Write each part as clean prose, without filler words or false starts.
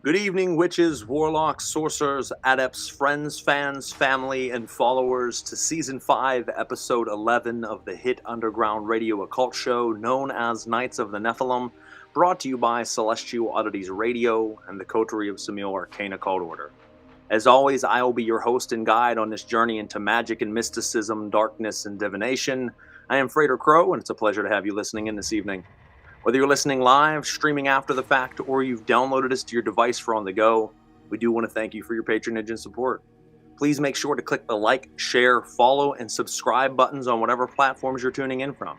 Good evening, witches, warlocks, sorcerers, adepts, friends, fans, family, and followers to Season 5, Episode 11 of the hit underground radio occult show known as Knights of the Nephilim, brought to you by Celestial Oddities Radio and the Coterie of Samil Arcane Occult Order. As always, I will be your host and guide on this journey into magic and mysticism, darkness, and divination. I am Frater Crow, and it's a pleasure to have you listening in this evening. Whether you're listening live, streaming after the fact, or you've downloaded us to your device for on the go, we do want to thank you for your patronage and support. Please make sure to click the like, share, follow, and subscribe buttons on whatever platforms you're tuning in from.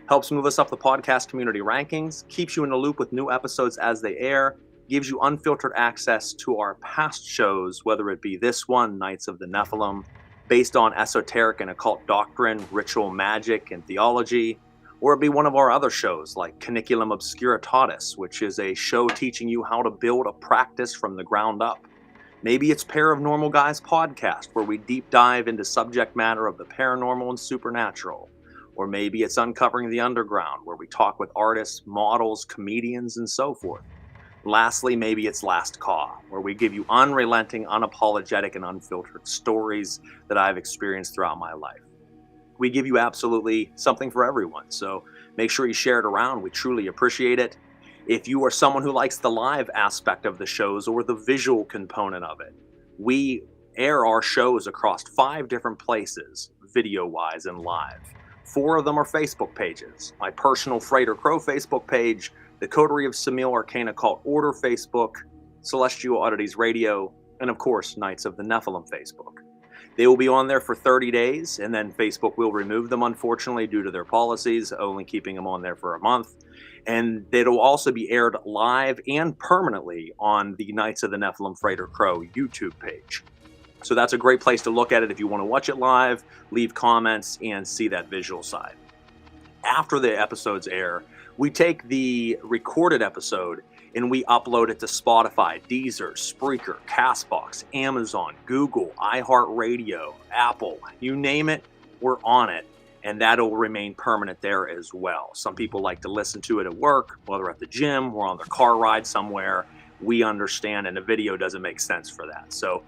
Helps move us up the podcast community rankings, keeps you in the loop with new episodes as they air, gives you unfiltered access to our past shows, whether it be this one, Knights of the Nephilim, based on esoteric and occult doctrine, ritual magic, and theology, or it be one of our other shows like Caniculum Obscuritatis, which is a show teaching you how to build a practice from the ground up. Maybe it's Pair of Normal Guys podcast, where we deep dive into subject matter of the paranormal and supernatural. Or maybe it's Uncovering the Underground, where we talk with artists, models, comedians, and so forth. Lastly, maybe it's Last Call, where we give you unrelenting, unapologetic, and unfiltered stories that I've experienced throughout my life. We give you absolutely something for everyone, so make sure you share it around. We truly appreciate it. If you are someone who likes the live aspect of the shows or the visual component of it, we air our shows across 5 different places, video-wise and live. 4 of them are Facebook pages. My personal Frater Crow Facebook page, the Coterie of Samil Arcane Occult Order Facebook, Celestial Oddities Radio, and of course, Knights of the Nephilim Facebook. They will be on there for 30 days, and then Facebook will remove them, unfortunately, due to their policies, only keeping them on there for a month. And it'll also be aired live and permanently on the Knights of the Nephilim Frater Crow YouTube page. So that's a great place to look at it if you want to watch it live, leave comments, and see that visual side. After the episodes air, we take the recorded episode and we upload it to Spotify, Deezer, Spreaker, Castbox, Amazon, Google, iHeartRadio, Apple, you name it, we're on it. And that'll remain permanent there as well. Some people like to listen to it at work, whether at the gym or on their car ride somewhere. We understand, and the video doesn't make sense for that. So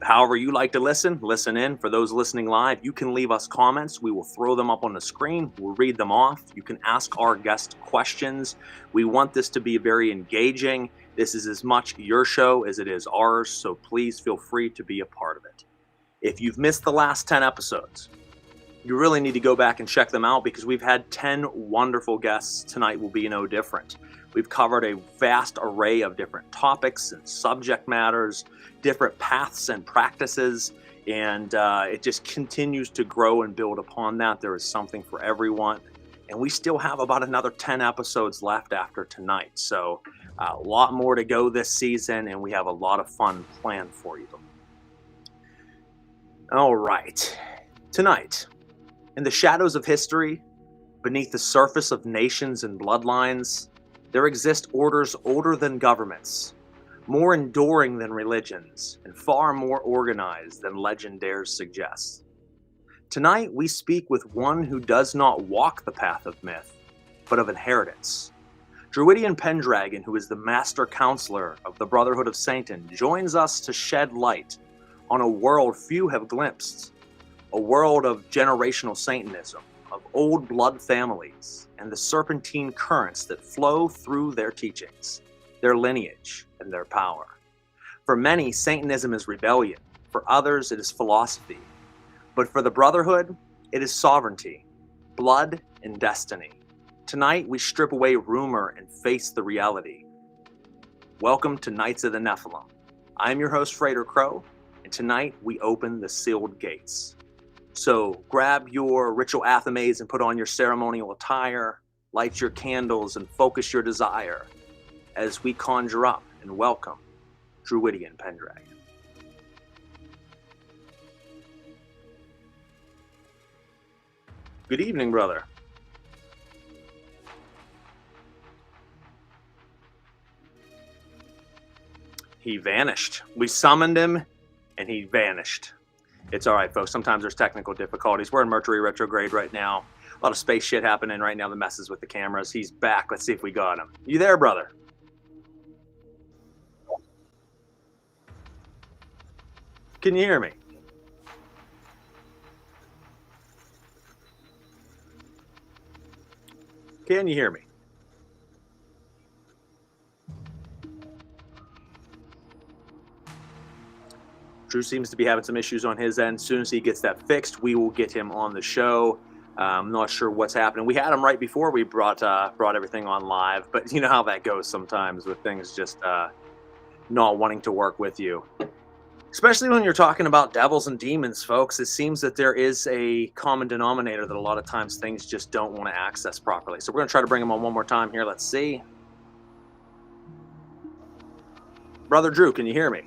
however you like to listen in. For those listening live, you can leave us comments. We will throw them up on the screen. We'll read them off. You can ask our guest questions. We want this to be very engaging. This is as much your show as it is ours, so please feel free to be a part of it. If you've missed the last 10 episodes, you really need to go back and check them out because we've had 10 wonderful guests. Tonight will be no different. We've covered a vast array of different topics and subject matters, different paths and practices, and it just continues to grow and build upon that. There is something for everyone, and we still have about another 10 episodes left after tonight. So a lot more to go this season, and we have a lot of fun planned for you. All right, tonight, in the shadows of history, beneath the surface of nations and bloodlines, there exist orders older than governments, more enduring than religions, and far more organized than legend dares suggest. Tonight, we speak with one who does not walk the path of myth, but of inheritance. Druwydion Pendragon, who is the Master Councilor of the Brotherhood of Satan, joins us to shed light on a world few have glimpsed, a world of generational Satanism, of old blood families, and the serpentine currents that flow through their teachings, their lineage, and their power. For many, Satanism is rebellion. For others, it is philosophy. But for the Brotherhood, it is sovereignty, blood, and destiny. Tonight, we strip away rumor and face the reality. Welcome to Knights of the Nephilim. I'm your host, Frater Crow, and tonight we open the sealed gates. So grab your ritual athames and put on your ceremonial attire, light your candles and focus your desire as we conjure up and welcome Druwydion Pendragon. Good evening, brother. He vanished. We summoned him and he vanished. It's all right, folks. Sometimes there's technical difficulties. We're in Mercury retrograde right now. A lot of space shit happening right now that messes with the cameras. He's back. Let's see if we got him. You there, brother? can you hear me? Can you hear me? Drew seems to be having some issues on his end. As soon as he gets that fixed, we will get him on the show. I'm not sure what's happening. We had him right before we brought everything on live, but you know how that goes sometimes with things just not wanting to work with you. Especially when you're talking about devils and demons, folks, it seems that there is a common denominator that a lot of times things just don't want to access properly. So we're going to try to bring him on one more time here. Let's see. Brother Drew, can you hear me?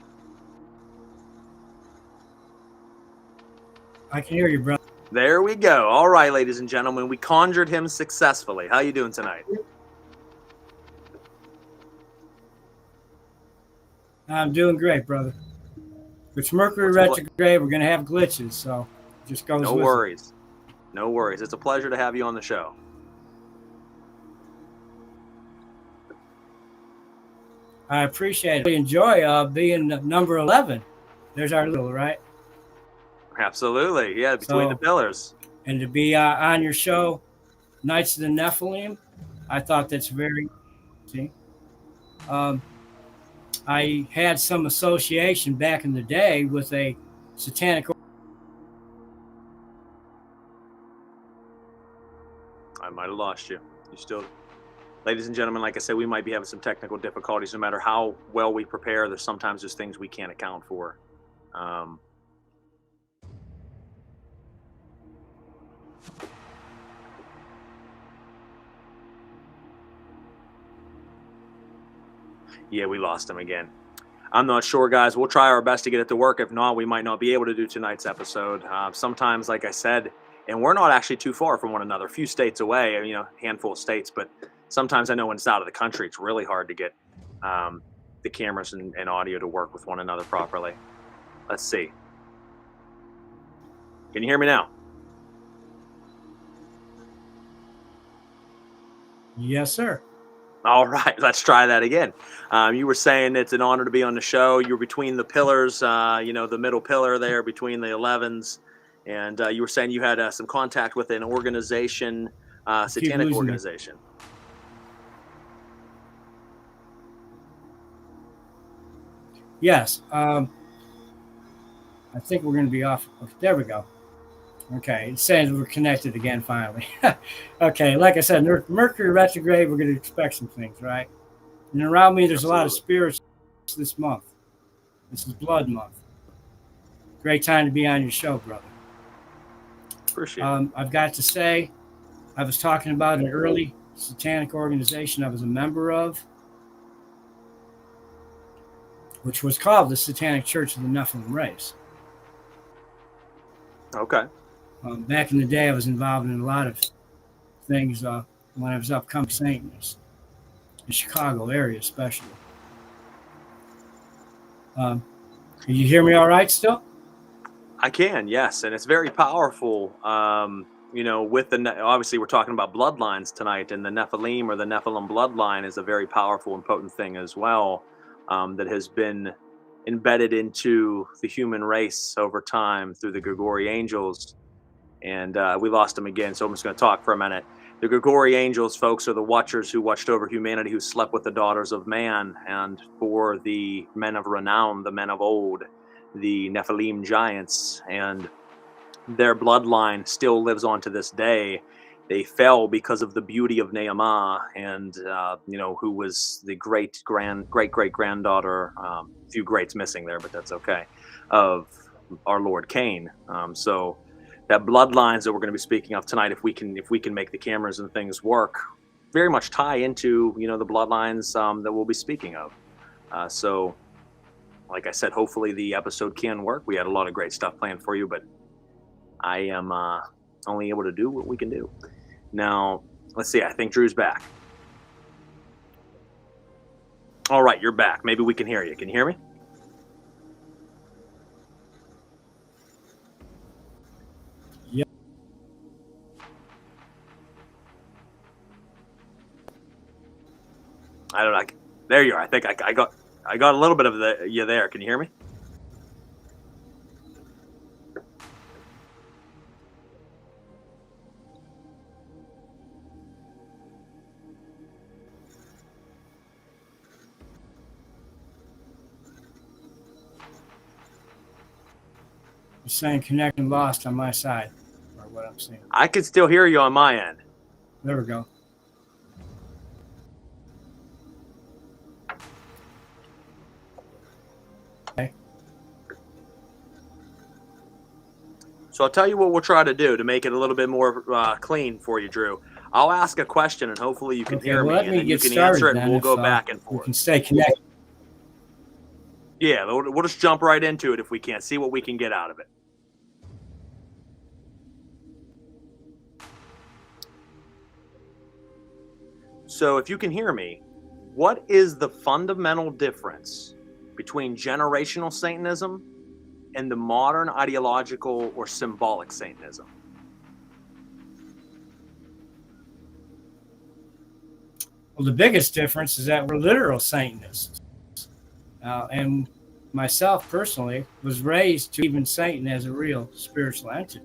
I can hear you, brother. There we go. All right, ladies and gentlemen, we conjured him successfully. How you doing tonight? I'm doing great, brother. It's Mercury retrograde. We're going to have glitches, so just goes with it. No worries. No worries. It's a pleasure to have you on the show. I appreciate it. We enjoy being number 11. There's our little, right? Absolutely. Yeah, between the pillars. And to be on your show, Knights of the Nephilim, I thought that's very interesting. I had some association back in the day with a satanic. I might have lost you. You still, ladies and gentlemen, like I said, we might be having some technical difficulties. No matter how well we prepare, there's sometimes just things we can't account for. Yeah, we lost him again. I'm not sure, guys. We'll try our best to get it to work. If not, we might not be able to do tonight's episode. Sometimes, like I said, and we're not actually too far from one another, a few states away, you know, a handful of states, but sometimes I know when it's out of the country, it's really hard to get the cameras and audio to work with one another properly. Let's see. Can you hear me now? Yes, sir. All right, let's try that again. You were saying it's an honor to be on the show. You were between the pillars, you know, the middle pillar there between the 11s. And you were saying you had some contact with an organization, satanic organization. Yes. I think we're going to be off. There we go. Okay, it's saying we're connected again finally. Okay, like I said, Mercury retrograde, we're going to expect some things, right? And around me, there's a lot of spirits this month. This is Blood Month. Great time to be on your show, brother. Appreciate it. I've got to say, I was talking about an early satanic organization I was a member of, which was called the Satanic Church of the Nephilim Race. Okay. Back in the day, I was involved in a lot of things when I was upcoming Satanist, the Chicago area especially. Can you hear me all right still? I can, yes, and it's very powerful. You know, with obviously we're talking about bloodlines tonight, and the Nephilim or the Nephilim bloodline is a very powerful and potent thing as well, that has been embedded into the human race over time through the Grigori angels. And we lost him again, so I'm just going to talk for a minute. The Grigori angels, folks, are the watchers who watched over humanity, who slept with the daughters of man. And for the men of renown, the men of old, the Nephilim giants, and their bloodline still lives on to this day. They fell because of the beauty of Nehemiah, and you know, who was the great great granddaughter, few greats missing there, but that's okay, of our Lord Cain. So that bloodlines that we're going to be speaking of tonight, if we can make the cameras and things work, very much tie into, you know, the bloodlines that we'll be speaking of. So like I said, hopefully the episode can work. We had a lot of great stuff planned for you, but I am only able to do what we can do. Now, let's see. I think Drew's back. All right, you're back. Maybe we can hear you. Can you hear me? Yep. I don't know. There you are. I think I got a little bit of you there. Can you hear me? You're saying connection lost on my side, or what I'm saying. I can still hear you on my end. There we go. Okay. So I'll tell you what we'll try to do to make it a little bit more clean for you, Drew. I'll ask a question, and hopefully you can hear me, and then you can answer it, and we'll go back and forth. We can stay connected. Yeah, we'll just jump right into it if we can. See what we can get out of it. So if you can hear me, what is the fundamental difference between generational Satanism and the modern ideological or symbolic Satanism? Well, the biggest difference is that we're literal Satanists. And myself personally was raised to even Satan as a real spiritual entity.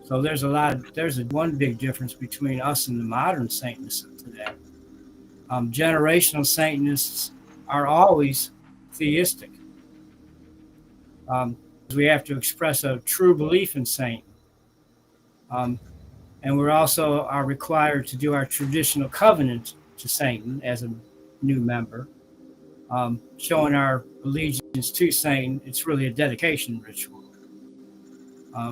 So there's one big difference between us and the modern Satanists of today. Generational Satanists are always theistic. We have to express a true belief in Satan. And we're also are required to do our traditional covenant to Satan as a new member, showing our allegiance to Satan. It's really a dedication ritual.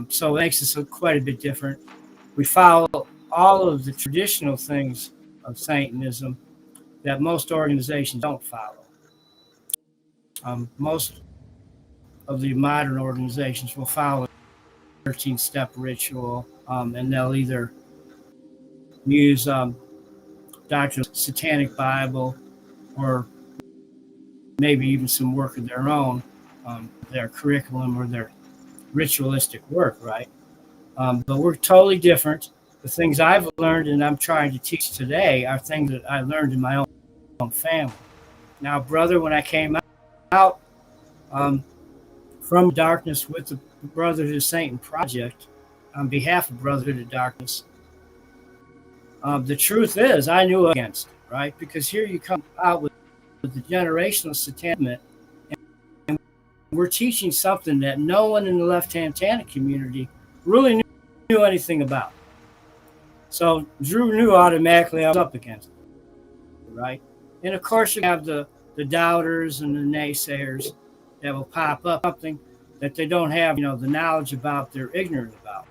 So it makes us quite a bit different. We follow all of the traditional things of Satanism that most organizations don't follow. Most of the modern organizations will follow 13-step ritual, and they'll either use Doctrine, Satanic Bible, or maybe even some work of their own, their curriculum or their ritualistic work, right? But we're totally different. The things I've learned and I'm trying to teach today are things that I learned in my own family. Now, brother, when I came out from darkness with the Brotherhood of Satan Project on behalf of Brotherhood of Darkness, the truth is I knew against it, right? Because here you come out with the generational Satanism, and we're teaching something that no one in the left-hand Tannic community really knew anything about. So Drew knew automatically I was up against it, right? And of course you have the doubters and the naysayers that will pop up something that they don't have, the knowledge about, they're ignorant about.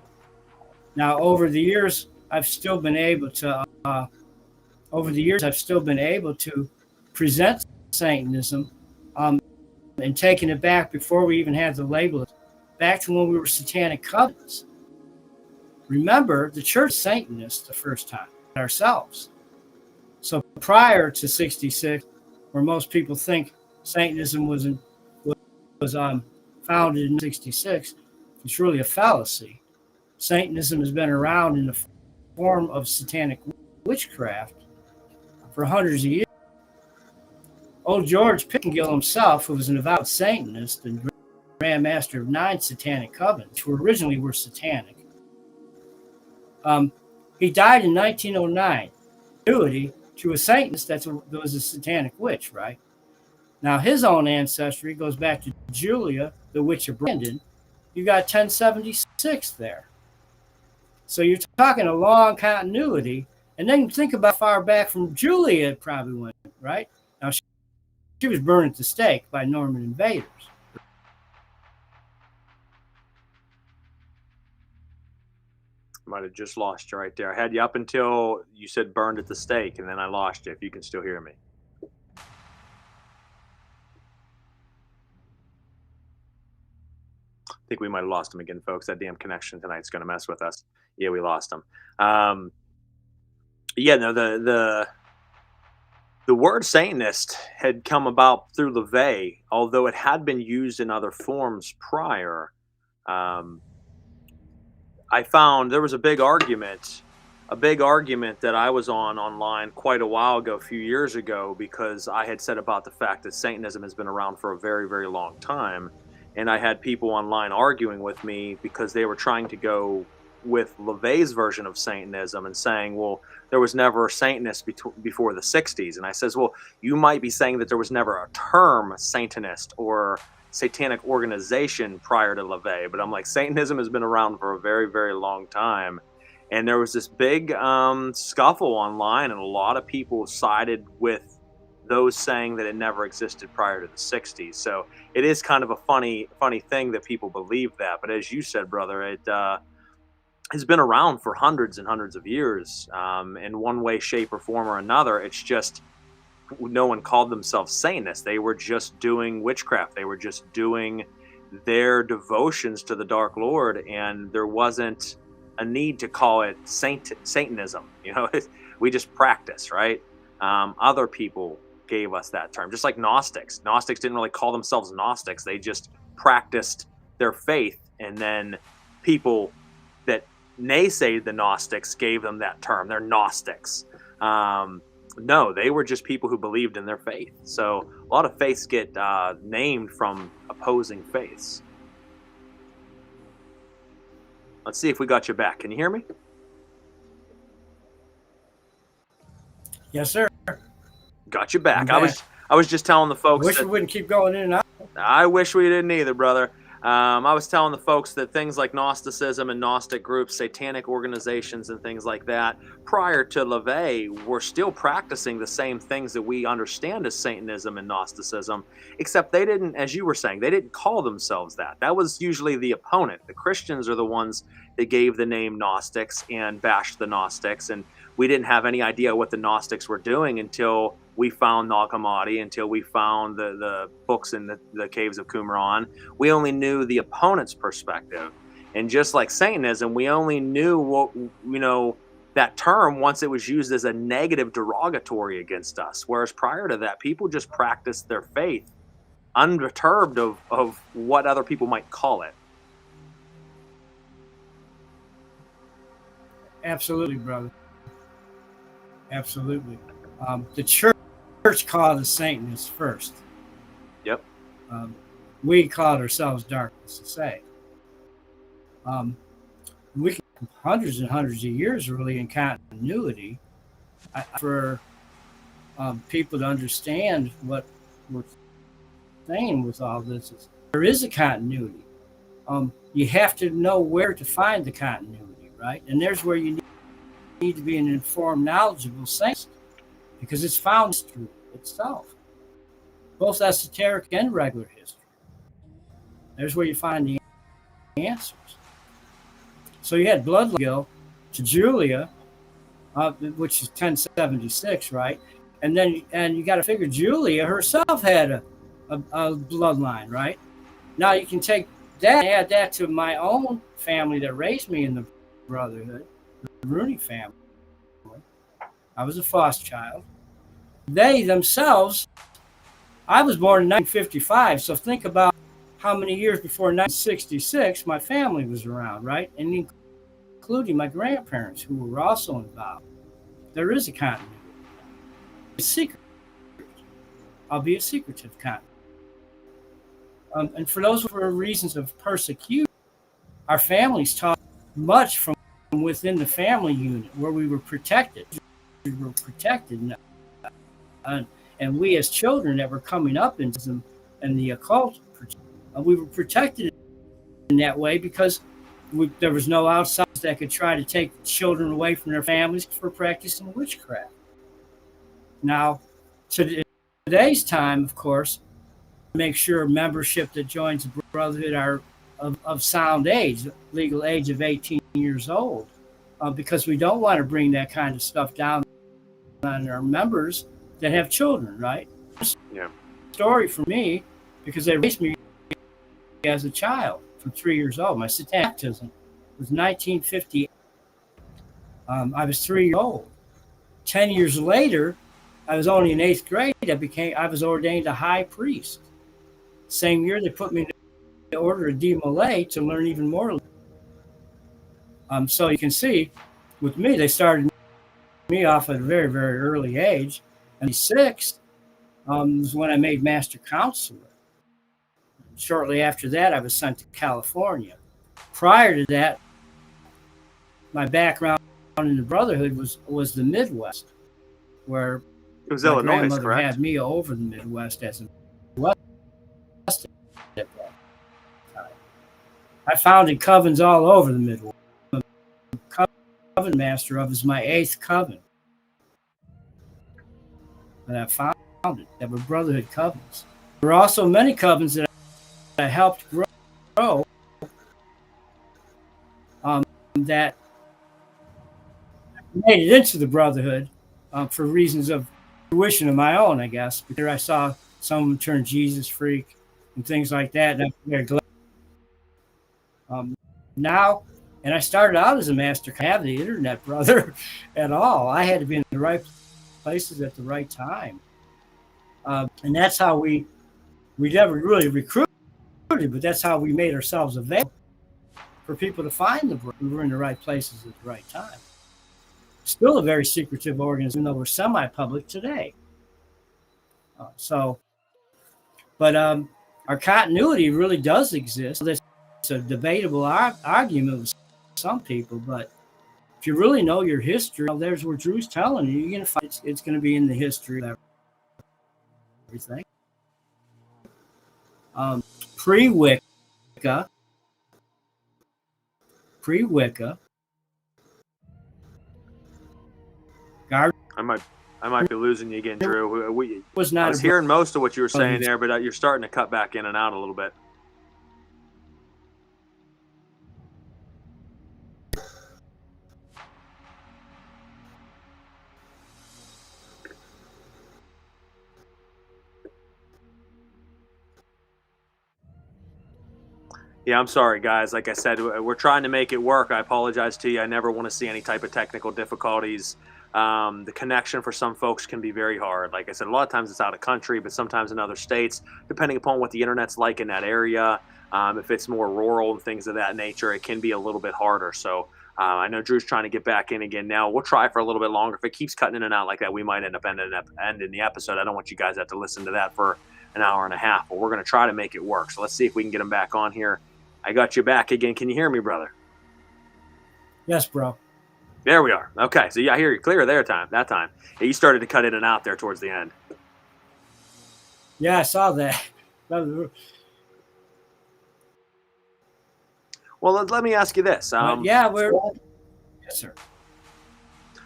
Now, over the years, I've still been able to present Satanism, and taking it back before we even had the label, back to when we were Satanic Covenants. Remember, the Church Satanists the first time ourselves. So prior to 66, where most people think Satanism was founded in 66, it's really a fallacy. Satanism has been around in the form of satanic witchcraft for hundreds of years. Old George Pickengill himself, who was an avowed Satanist and Grand Master of 9 Satanic Covenants, who originally were satanic, he died in 1909. To a Satanist that was a satanic witch, right? Now, his own ancestry goes back to Julia, the witch of Brandon. You got 1076 there. So you're talking a long continuity. And then think about how far back from Julia it probably went, right? Now, she was burned at the stake by Norman invaders. Might have just lost you right there. I had you up until you said burned at the stake, and then I lost you, if you can still hear me. I think we might have lost him again, folks. That damn connection tonight's going to mess with us. Yeah, we lost him. The word Satanist had come about through LaVey, although it had been used in other forms prior. I found there was a big argument that I was online quite a while ago, a few years ago, because I had said about the fact that Satanism has been around for a very, very long time. And I had people online arguing with me because they were trying to go with LaVey's version of Satanism and saying, well, there was never a Satanist before the 60s. And I says, well, you might be saying that there was never a term Satanist or satanic organization prior to LaVey, but I'm like, Satanism has been around for a very, very long time. And there was this big scuffle online, and a lot of people sided with those saying that it never existed prior to the 60s. So it is kind of a funny thing that people believe that. But as you said, brother, it has been around for hundreds and hundreds of years in one way, shape, or form or another. It's just no one called themselves Satanists. They were just doing witchcraft. They were just doing their devotions to the Dark Lord, and there wasn't a need to call it Satanism. You know, we just practice, right? Other people gave us that term, just like Gnostics. Gnostics didn't really call themselves Gnostics. They just practiced their faith, and then people that naysayed the Gnostics gave them that term. They're Gnostics. No, they were just people who believed in their faith. So a lot of faiths get named from opposing faiths. Let's see if we got you back. Can you hear me? Yes, sir. Got you back. I was just telling the folks. Wish we wouldn't keep going in and out. I wish we didn't either, brother. I was telling the folks that things like Gnosticism and Gnostic groups, satanic organizations and things like that, prior to LaVey, were still practicing the same things that we understand as Satanism and Gnosticism, except they didn't, as you were saying, they didn't call themselves that. That was usually the opponent. The Christians are the ones that gave the name Gnostics and bashed the Gnostics, and we didn't have any idea what the Gnostics were doing until we found Nag Hammadi, until we found the books in the caves of Qumran. We only knew the opponent's perspective. And just like Satanism, we only knew what, you know, that term once it was used as a negative derogatory against us. Whereas prior to that, people just practiced their faith unperturbed of what other people might call it. Absolutely, brother. Absolutely. The church called us Satanists first. Yep. We called ourselves Darkness to say. We can hundreds and hundreds of years really in continuity for people to understand what we're saying with all this. There is a continuity. You have to know where to find the continuity, right? And there's where you need to be an informed, knowledgeable saint, because it's found through itself, both esoteric and regular history. There's where you find the answers. So you had bloodline to Julia, which is 1076, right? And you got to figure Julia herself had a bloodline, right? Now you can take that and add that to my own family that raised me in the Brotherhood, the Rooney family. I was a foster child. They themselves, I was born in 1955, so think about how many years before 1966 my family was around, right? And including my grandparents who were also involved. There is a continuity. It's secret, albeit secretive continuity. And for those who were reasons of persecution, our families taught much from within the family unit where we were protected. We were protected. And we as children that were coming up into and the occult, we were protected in that way because there was no outsiders that could try to take children away from their families for practicing witchcraft. Now, today's time, of course, make sure membership that joins the Brotherhood are of sound age, legal age of 18 years old, because we don't want to bring that kind of stuff down on our members that have children, right? Yeah. Story for me, because they raised me as a child from 3 years old. My satanic baptism was 1958. I was 3 years old. 10 years later, I was only in 8th grade. I was ordained a high priest. Same year, they put me in the order of D. Malay to learn even more. So you can see, with me, they started me off at a very, very early age. And 6 was when I made Master Councilor. Shortly after that, I was sent to California. Prior to that, my background in the Brotherhood was the Midwest, where it was my Illinois, grandmother correct? had me over the Midwest as a West at I founded covens all over the Midwest. Coven master of is my 8th coven that I founded that were Brotherhood covens. There were also many covens that I helped grow that made it into the Brotherhood for reasons of fruition of my own, I guess. Because I saw some turn Jesus freak and things like that. And I'm very glad. Now, and I started out as a master. I have the internet, brother, at all. I had to be in the right places at the right time. And that's how we never really recruited, but that's how we made ourselves available for people to find the book. We were in the right places at the right time. Still a very secretive organization, even though we're semi-public today. But our continuity really does exist. It's a debatable argument with some people, but if you really know your history, there's where Drew's telling you, you're going to find it's going to be in the history of everything. Pre-Wicca. I might be losing you again, Drew. I was hearing most of what you were saying there, but you're starting to cut back in and out a little bit. Yeah, I'm sorry, guys. Like I said, we're trying to make it work. I apologize to you. I never want to see any type of technical difficulties. The connection for some folks can be very hard. Like I said, a lot of times it's out of country, but sometimes in other states, depending upon what the internet's like in that area, if it's more rural and things of that nature, it can be a little bit harder. So I know Drew's trying to get back in again now. We'll try for a little bit longer. If it keeps cutting in and out like that, we might end up ending the episode. I don't want you guys to have to listen to that for an hour and a half, but we're going to try to make it work. So let's see if we can get him back on here. I got you back again. Can you hear me, brother? Yes, bro. There we are. Okay, so yeah, I hear you clear that time. Yeah, you started to cut in and out there towards the end. Yeah, I saw that. Well, let me ask you this. yes, sir.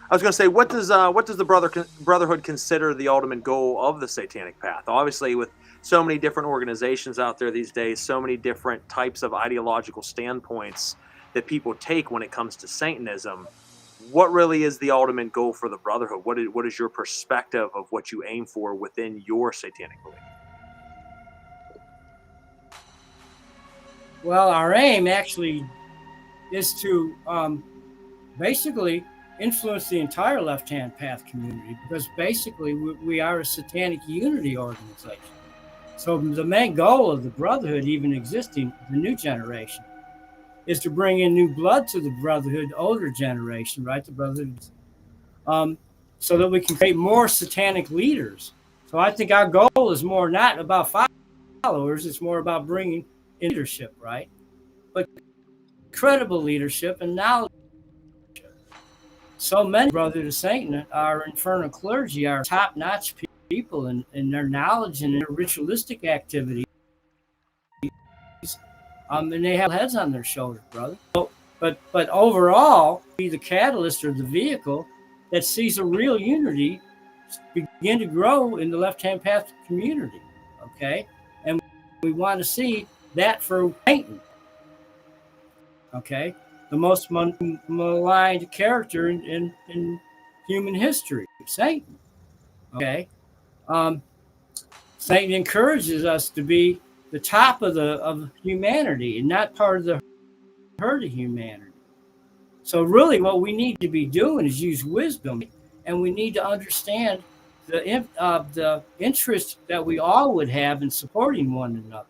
I was going to say, what does the Brotherhood consider the ultimate goal of the Satanic Path? Obviously, with so many different organizations out there these days, so many different types of ideological standpoints that people take when it comes to Satanism, what really is the ultimate goal for the Brotherhood? What is your perspective of what you aim for within your satanic belief? Well, our aim actually is to basically influence the entire left-hand path community, because basically we are a Satanic Unity organization. So the main goal of the Brotherhood, even existing, the new generation, is to bring in new blood to the Brotherhood, older generation, right? The Brotherhood, so that we can create more satanic leaders. So I think our goal is more not about followers, it's more about bringing in leadership, right? But credible leadership and knowledge. So many Brotherhood of Satan, our infernal clergy, are top-notch people in their knowledge and their ritualistic activities. And they have heads on their shoulders, brother. But overall, be the catalyst or the vehicle that sees a real unity begin to grow in the left-hand path community, okay? And we want to see that for Satan, okay? The most maligned character in human history, Satan, okay? Satan encourages us to be the top of humanity and not part of the herd of humanity. So really what we need to be doing is use wisdom, and we need to understand the interest that we all would have in supporting one another.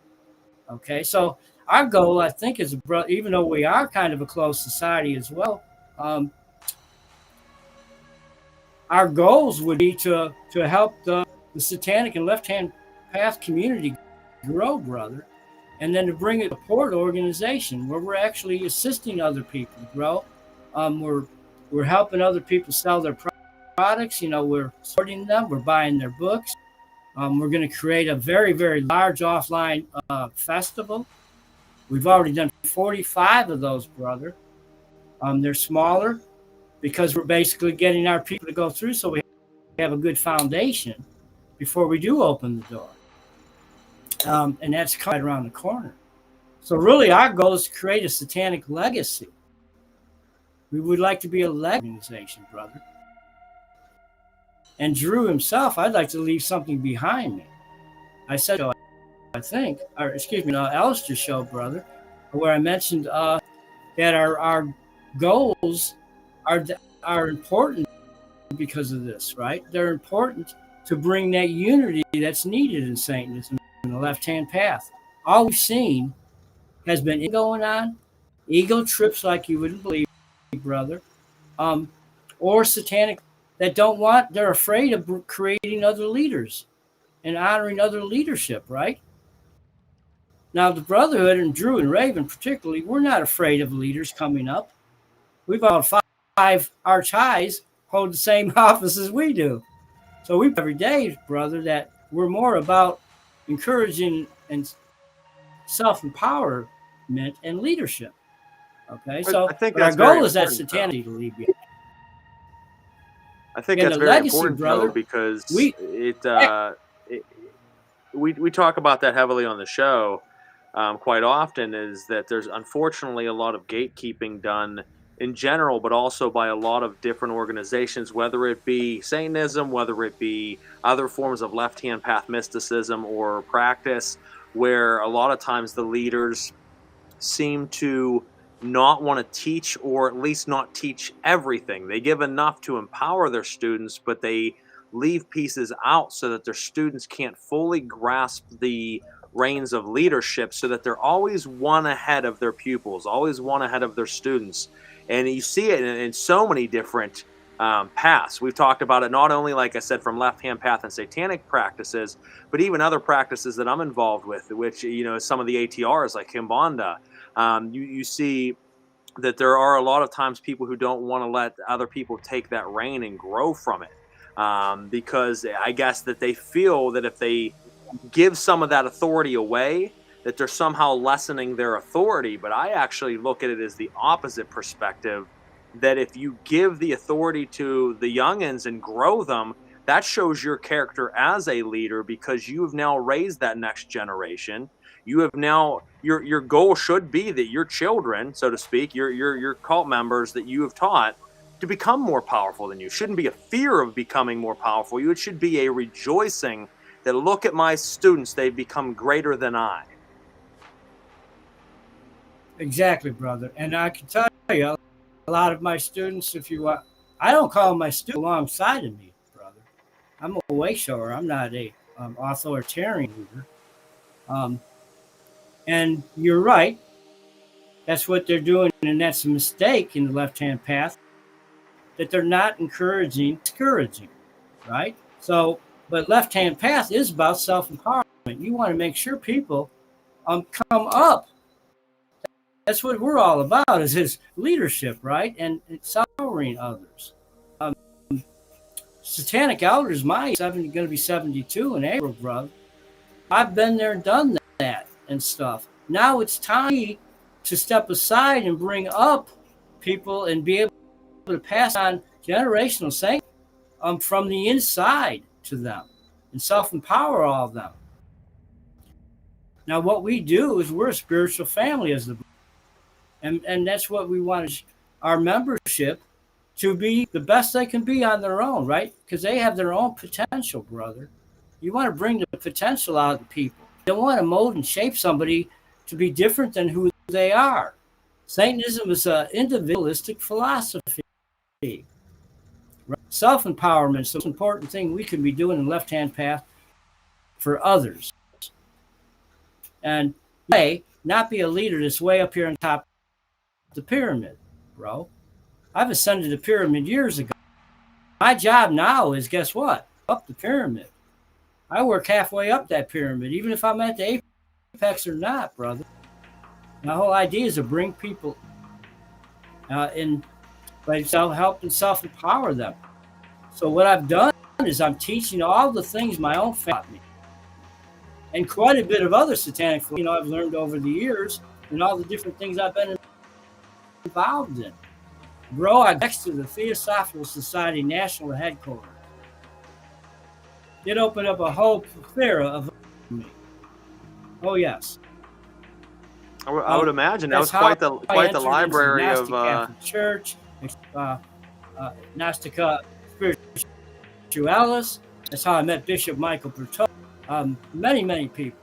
Okay, so our goal, I think, is, even though we are kind of a closed society as well, our goals would be to help the satanic and left-hand path community grow, brother, and then to bring a support organization where we're actually assisting other people grow. We're helping other people sell their products. We're supporting them. We're buying their books. We're going to create a very, very large offline festival We've already done 45 of those, brother. They're smaller because we're basically getting our people to go through so we have a good foundation before we do open the door. And that's right around the corner. So really our goal is to create a satanic legacy. We would like to be a legacy organization, brother. And Drew himself, I'd like to leave something behind me. I said, I think, or excuse me, Alistair's show, brother, where I mentioned that our goals are important because of this, right? They're important to bring that unity that's needed in Satanism in the left-hand path. All we've seen has been going on, ego trips like you wouldn't believe, brother, or satanic that don't want, they're afraid of creating other leaders and honoring other leadership, right? Now, the Brotherhood and Drew and Raven particularly, we're not afraid of leaders coming up. We've got five arch highs hold the same office as we do. So we every day, brother, that we're more about encouraging and self-empowerment and leadership. Okay, so I think our goal is that satanic to leave behind. I think that's very important, brother, because we talk about that heavily on the show quite often, is that there's unfortunately a lot of gatekeeping done in general, but also by a lot of different organizations, whether it be Satanism, whether it be other forms of left-hand path mysticism or practice, where a lot of times the leaders seem to not want to teach, or at least not teach everything. They give enough to empower their students, but they leave pieces out so that their students can't fully grasp the reins of leadership, so that they're always one ahead of their pupils, always one ahead of their students. And you see it in so many different paths. We've talked about it not only, like I said, from left-hand path and satanic practices, but even other practices that I'm involved with, which, some of the ATRs like Kimbanda. You see that there are a lot of times people who don't want to let other people take that reign and grow from it, because I guess that they feel that if they give some of that authority away, that they're somehow lessening their authority. But I actually look at it as the opposite perspective, that if you give the authority to the youngins and grow them, that shows your character as a leader, because you have now raised that next generation. You have now, your goal should be that your children, so to speak, your cult members that you have taught to become more powerful than you. It shouldn't be a fear of becoming more powerful. It should be a rejoicing that, look at my students, they've become greater than I. Exactly, brother. And I can tell you, a lot of my students, if you want, I don't call my students alongside of me, brother. I'm a way shower. I'm not a authoritarian leader. And you're right. That's what they're doing, and that's a mistake in the left-hand path, that they're not encouraging, discouraging, right? So, but left-hand path is about self-empowerment. You want to make sure people come up. That's what we're all about, is his leadership, right? And empowering others. Satanic Elders, my going to be 72 in April, brother. I've been there and done that and stuff. Now it's time to step aside and bring up people and be able to pass on generational sanctity from the inside to them and self-empower all of them. Now what we do is we're a spiritual family as the, and that's what we want our membership to be the best they can be on their own, right? Because they have their own potential, brother. You want to bring the potential out of the people. You don't want to mold and shape somebody to be different than who they are. Satanism is an individualistic philosophy. Right? Self-empowerment is the most important thing we can be doing in the left-hand path for others. And not be a leader that's way up here on top of the pyramid, bro. I've ascended the pyramid years ago. My job now is, guess what? Up the pyramid. I work halfway up that pyramid, even if I'm at the apex or not, brother. My whole idea is to bring people in, by help and self-empower them. So what I've done is I'm teaching all the things my own family taught me, and quite a bit of other satanic, I've learned over the years and all the different things I've been involved in. Bro, I'm next to the Theosophical Society National Headquarters. It opened up a whole plethora of me. Oh, yes. I would imagine that was quite the library of Catholic Church, Gnostica Spiritualis. That's how I met Bishop Michael Bertone. Many people.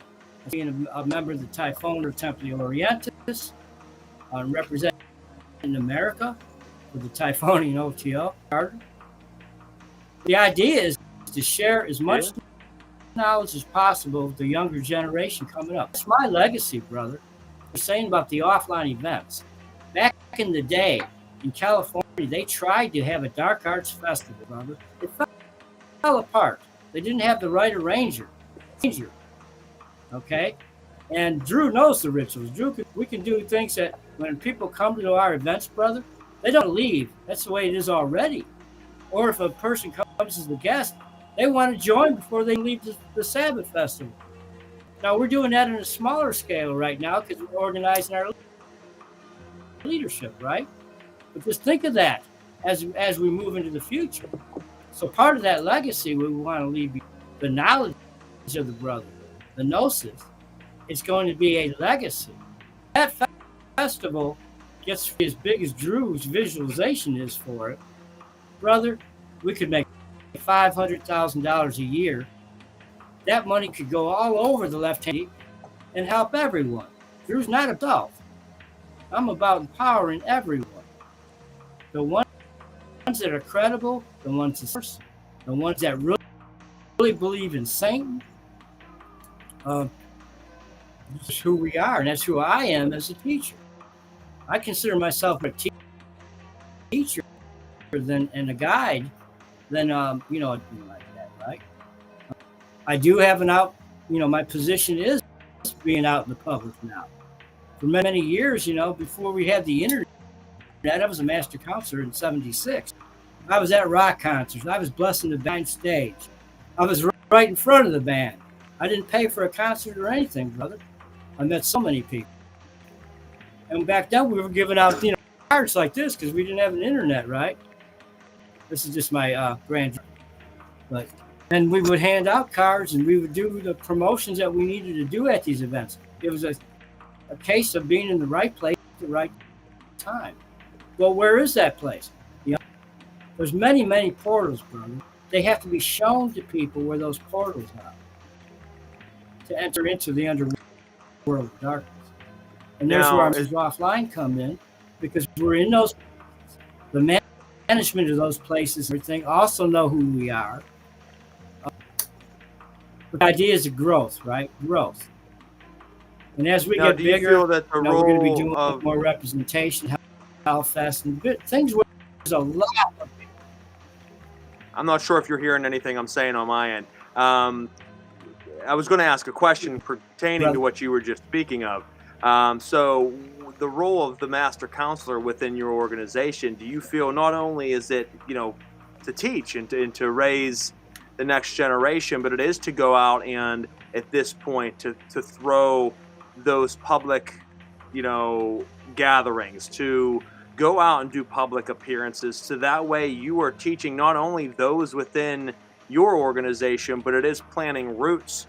Being a member of the Typhoner Templi Orientis, representing America with the Typhonian OTO. The idea is to share as much knowledge as possible with the younger generation coming up. It's my legacy, brother. You're saying about the offline events. Back in the day in California, they tried to have a dark arts festival, brother. It fell apart. They didn't have the right arranger. Okay? And Drew knows the rituals. We can do things that when people come to our events, brother, they don't leave. That's the way it is already. Or if a person comes as a guest, they want to join before they leave the Sabbath festival. Now, we're doing that on a smaller scale right now because we're organizing our leadership, right? But just think of that as we move into the future. So part of that legacy, we want to leave the knowledge of the brother, the gnosis. It's going to be a legacy. That festival gets as big as Drew's visualization is for it. Brother, we could make $500,000 a year. That money could go all over the left hand and help everyone. Drew's not above. I'm about empowering everyone. The ones that are credible, the ones that really believe in Satan. That's who we are, and that's who I am as a teacher. I consider myself a teacher and a guide than like that, right? I do have my position is being out in the public now. For many years, before we had the internet, I was a master counselor in '76. I was at rock concerts. I was blessing the band stage. I was right in front of the band. I didn't pay for a concert or anything, brother. I met so many people. And back then, we were giving out, cards like this because we didn't have an internet, right? This is just my grand. And we would hand out cards and we would do the promotions that we needed to do at these events. It was a case of being in the right place at the right time. Well, where is that place? There's many portals, brother. They have to be shown to people where those portals are to enter into the underworld of darkness. And there's where our offline come in, because we're in those. The management of those places, everything, also know who we are. The idea is growth, right? Growth. And as we get bigger, feel that we're going to be doing more representation, how fast, and things where there's a lot of people. I'm not sure if you're hearing anything I'm saying on my end. I was going to ask a question pertaining to what you were just speaking of. So the role of the master counselor within your organization, do you feel not only is it, to teach and to raise the next generation, but it is to go out and at this point to throw those public, gatherings, to go out and do public appearances, so that way you are teaching not only those within your organization, but it is planting roots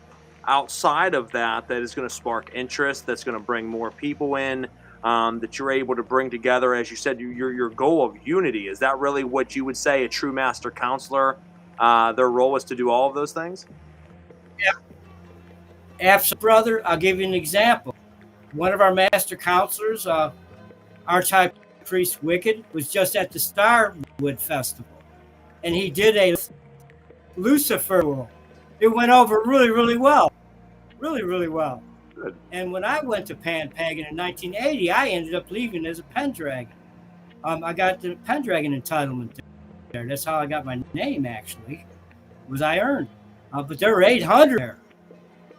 outside of that is going to spark interest, that's going to bring more people in, that you're able to bring together, as you said, your goal of unity. Is that really what you would say a true master counselor, their role is to do all of those things? Yeah. Absolutely, brother. I'll give you an example. One of our master counselors, Archhigh Priest Wicked, was just at the Starwood Festival, and he did a Lucifer rule. It went over really, really well. Really, really well. Good. And when I went to Pagan in 1980, I ended up leaving as a Pendragon. I got the Pendragon entitlement there. That's how I got my name, actually, was I earned. But there were 800 there.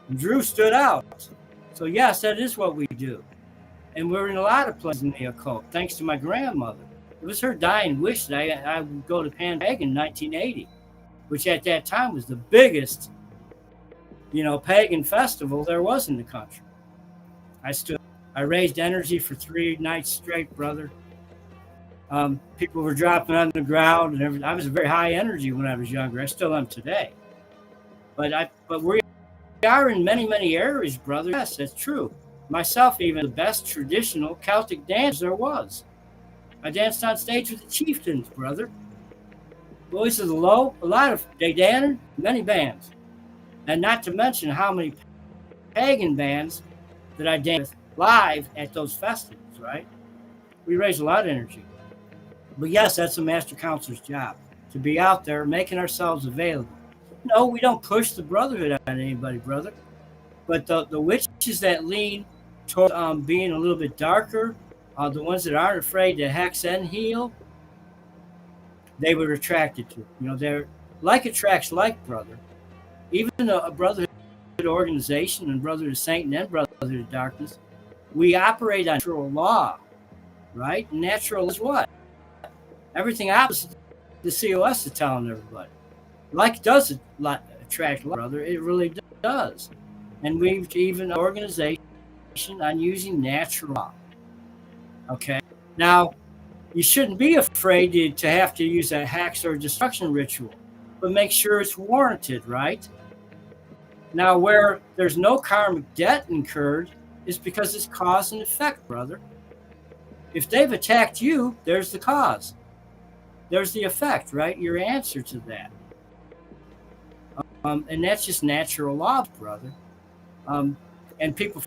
And Drew stood out. So, yes, that is what we do. And we're in a lot of places in the occult, thanks to my grandmother. It was her dying wish that I would go to Pagan in 1980, which at that time was the biggest, pagan festival there was in the country. I raised energy for 3 nights straight, brother. People were dropping on the ground and everything. I was very high energy when I was younger. I still am today. But we are in many, many areas, brother. Yes, that's true. Myself, even the best traditional Celtic dance there was. I danced on stage with the Chieftains, brother. Boys of the Low, they danced, many bands. And not to mention how many pagan bands that I danced with live at those festivals, right? We raised a lot of energy. But yes, that's a master counselor's job, to be out there making ourselves available. No, we don't push the Brotherhood on anybody, brother. But the witches that lean toward being a little bit darker, the ones that aren't afraid to hex and heal, they were attracted to. They're like attracts like, brother. Even a Brotherhood organization and Brotherhood of Satan and Brotherhood of Darkness, we operate on natural law, right? Natural is what? Everything opposite the COS is telling everybody. Like does attract, brother. It really does. And we've even an organization on using natural law. Okay. Now, you shouldn't be afraid to have to use a hex or destruction ritual, but make sure it's warranted, right? Now, where there's no karmic debt incurred is because it's cause and effect, brother. If they've attacked you, there's the cause. There's the effect, right? Your answer to that. And that's just natural law, brother. And people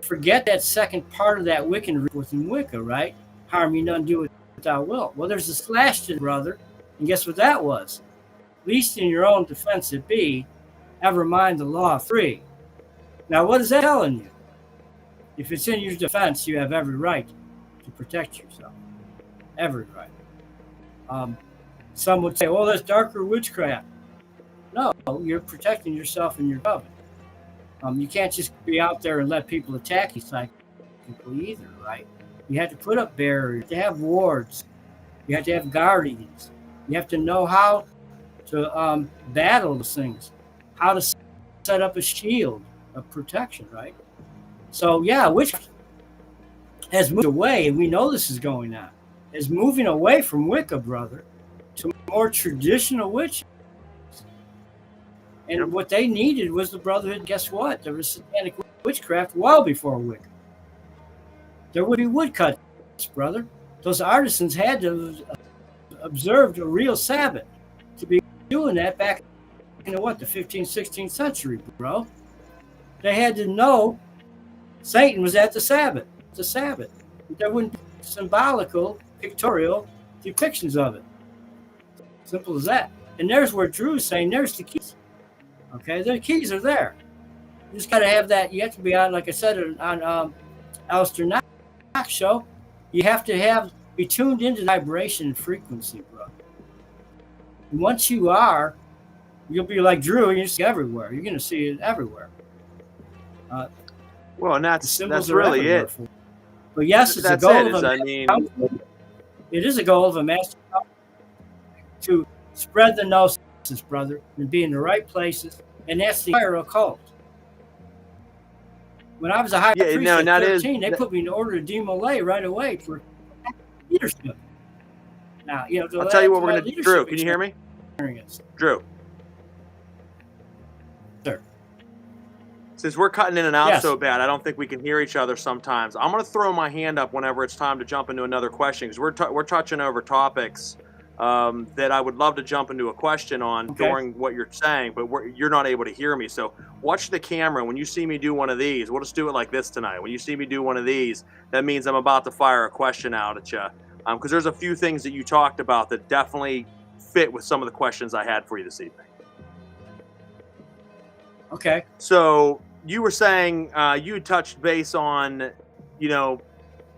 forget that second part of that Wiccan within Wicca, right? Harm you none, do it without will. Well, there's a slash to it, brother. And guess what that was? Least in your own defense it be, ever mind the law free. Now, what is that telling you? If it's in your defense, you have every right to protect yourself. Every right. Some would say, well, that's darker witchcraft. No, you're protecting yourself and your coven. You can't just be out there and let people attack you psychically either, right? You have to put up barriers. You have to have wards. You have to have guardians. You have to know how to battle those things, how to set up a shield of protection, right? So, yeah, witchcraft has moved away, and we know this is going on, is moving away from Wicca, brother, to more traditional witches. And what they needed was the Brotherhood. Guess what? There was satanic witchcraft well before Wicca. There would be woodcuts, brother. Those artisans had to have observed a real Sabbath to be doing that back in the 15th, 16th century, bro. They had to know Satan was at the Sabbath. The Sabbath. There wouldn't be symbolical, pictorial depictions of it. Simple as that. And there's where Drew's saying there's the keys. Okay, the keys are there. You just got to have that. You have to be on, like I said, on Alistair Knox show. You have to be tuned into vibration and frequency, bro. And once you are, you'll be like Drew, and you see everywhere. You're going to see it everywhere. Well, and that's really it. But yes, it's a goal of it is a goal of a master to spread the gnosis, brother, and be in the right places, and that's the entire occult. When I was a high priest at 13, they put me in order to demolay right away for leadership. Now, I'll tell you what we're going to do. Drew, can you hear me? Drew. Sir. Since we're cutting in and out so bad, I don't think we can hear each other sometimes. I'm going to throw my hand up whenever it's time to jump into another question, because we're touching over topics that I would love to jump into a question on during what you're saying, but you're not able to hear me. So watch the camera. When you see me do one of these, we'll just do it like this tonight. When you see me do one of these, that means I'm about to fire a question out at you. Because there's a few things that you talked about that definitely fit with some of the questions I had for you this evening. Okay. So you were saying you touched base on,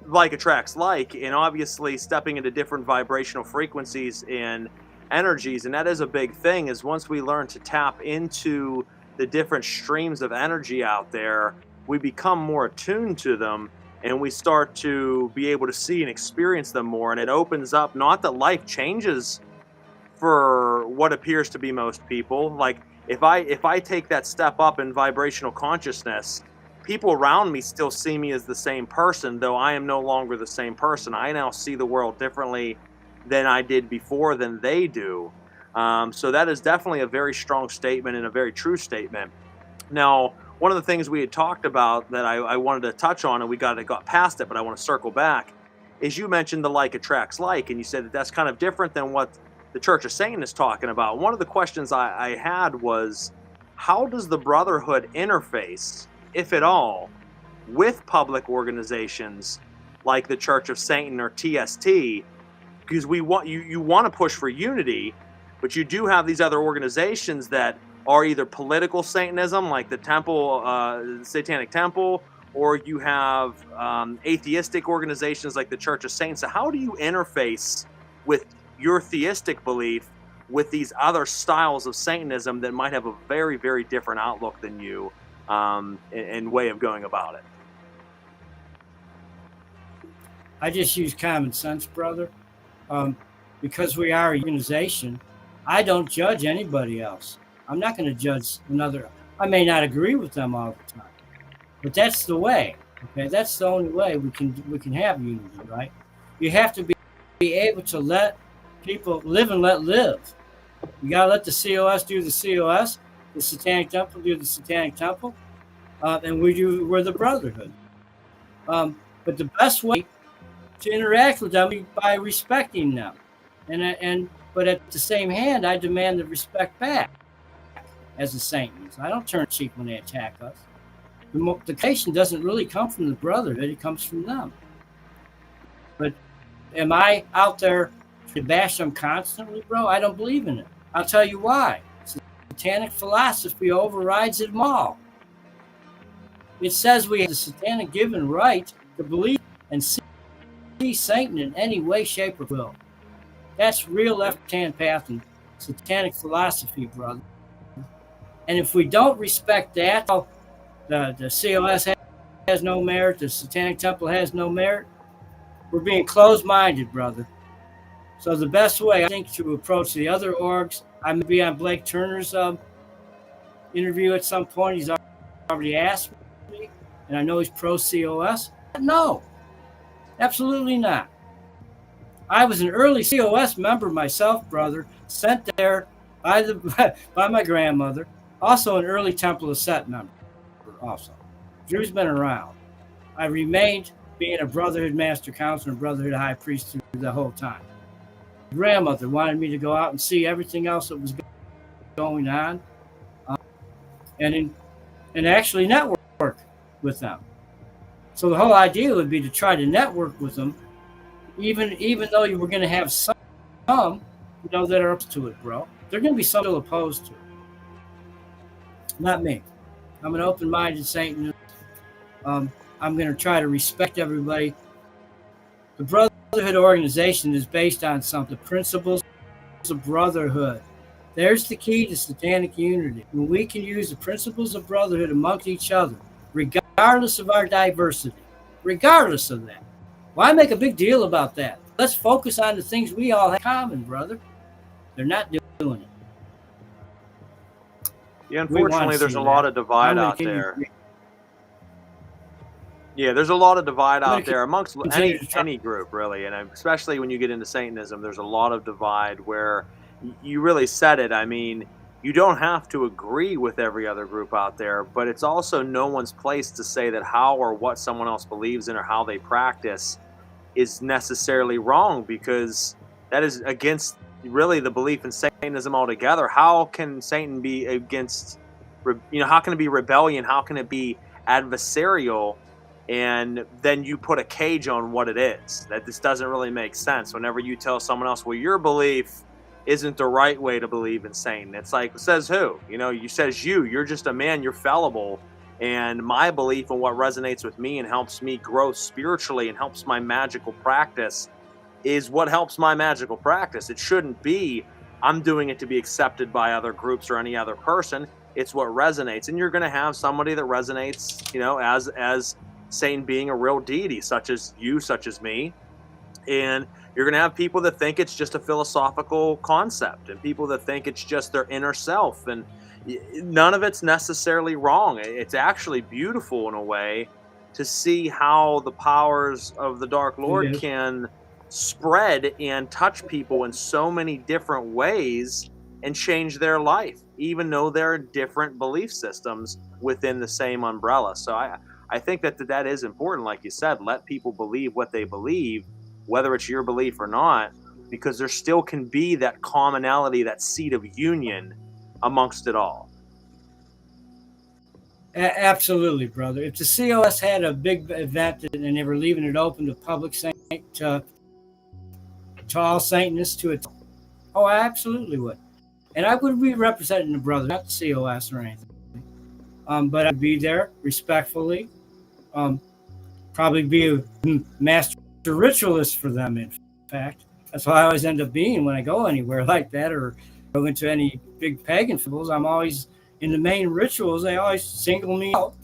like attracts like, and obviously stepping into different vibrational frequencies and energies. And that is a big thing, is once we learn to tap into the different streams of energy out there, we become more attuned to them, and we start to be able to see and experience them more. And it opens up, not that life changes for what appears to be most people. Like if I take that step up in vibrational consciousness, people around me still see me as the same person, though I am no longer the same person. I now see the world differently than I did before, than they do. So that is definitely a very strong statement and a very true statement. Now, one of the things we had talked about that I wanted to touch on, and we got past it, but I want to circle back, is you mentioned the like attracts like, and you said that that's kind of different than what the Church of Satan is talking about. One of the questions I had was, how does the Brotherhood interface, if at all, with public organizations like the Church of Satan or TST? Because you want to push for unity, but you do have these other organizations that are either political Satanism, like the Temple, Satanic Temple, or you have atheistic organizations like the Church of Satan. So how do you interface with your theistic belief with these other styles of Satanism that might have a very, very different outlook than you and way of going about it? I just use common sense, brother. Because we are a organization, I don't judge anybody else. I'm not going to judge another. I may not agree with them all the time, but that's the way. Okay, that's the only way we can have unity, right? You have to be able to let people live and let live. You got to let the COS do the COS, the Satanic Temple do the Satanic Temple, and we're the Brotherhood. But the best way to interact with them is by respecting them, but at the same hand, I demand the respect back as a Satanist. I don't turn cheek when they attack us. The multiplication doesn't really come from the Brotherhood; it comes from them. But am I out there to bash them constantly, bro? I don't believe in it. I'll tell you why. Satanic philosophy overrides it all. It says we have the satanic given right to believe and see Satan in any way, shape, or form. That's real left-hand path and satanic philosophy, brother. And if we don't respect that, the COS has no merit, the Satanic Temple has no merit, we're being closed-minded, brother. So the best way, I think, to approach the other orgs, I may be on Blake Turner's interview at some point. He's already asked me, and I know he's pro-COS. No, absolutely not. I was an early COS member myself, brother, sent there by my grandmother. Also an early Temple of Set member, also. Drew's been around. I remained being a Brotherhood Master Councilor and Brotherhood High Priest through the whole time. Grandmother wanted me to go out and see everything else that was going on, and actually network with them. So the whole idea would be to try to network with them, even though you were going to have some that are up to it, bro. They're going to be some still opposed to it. Not me. I'm an open-minded Satanist. I'm going to try to respect everybody. The Brotherhood organization is based on the principles of Brotherhood. There's the key to Satanic Unity. When we can use the principles of Brotherhood amongst each other, regardless of our diversity, regardless of that. Why make a big deal about that? Let's focus on the things we all have in common, brother. They're not doing it. Yeah, unfortunately, there's a lot of divide out there. Yeah, there's a lot of divide out there amongst any group, really, and especially when you get into Satanism, there's a lot of divide where you really said it. I mean, you don't have to agree with every other group out there, but it's also no one's place to say that how or what someone else believes in or how they practice is necessarily wrong, because that is against really the belief in Satanism altogether. How can Satan be against, how can it be rebellion? How can it be adversarial? And then you put a cage on what it is. That this doesn't really make sense. Whenever you tell someone else, well, your belief isn't the right way to believe in Satan. It's like, says who? You says you're just a man, you're fallible. And my belief in what resonates with me and helps me grow spiritually and helps my magical practice is what helps my magical practice. It shouldn't be, I'm doing it to be accepted by other groups or any other person. It's what resonates. And you're going to have somebody that resonates, as Satan being a real deity, such as you, such as me. And you're going to have people that think it's just a philosophical concept, and people that think it's just their inner self. And, none of it's necessarily wrong. It's actually beautiful in a way to see how the powers of the Dark Lord can spread and touch people in so many different ways and change their life, even though there are different belief systems within the same umbrella. So I think that is important. Like you said, let people believe what they believe, whether it's your belief or not, because there still can be that commonality, that seed of union amongst it all. Absolutely, brother. If the COS had a big event and they were leaving it open to public saint, to all Satanists to it, oh, I absolutely would. And I would be representing the brothers, not the COS or anything. But I'd be there respectfully. Probably be a master ritualist for them, in fact. That's why I always end up being when I go anywhere like that or go into any big pagan festivals. I'm always in the main rituals. They always single me out.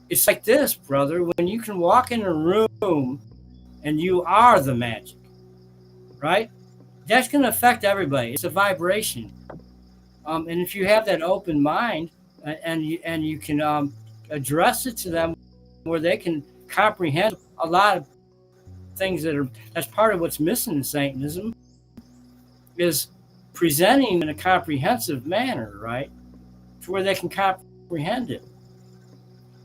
It's like this, brother. When you can walk in a room and you are the magic, right? That's going to affect everybody. It's a vibration. And if you have that open mind and you can address it to them where they can comprehend a lot of things that's part of what's missing in Satanism, is presenting in a comprehensive manner, right? To where they can comprehend it.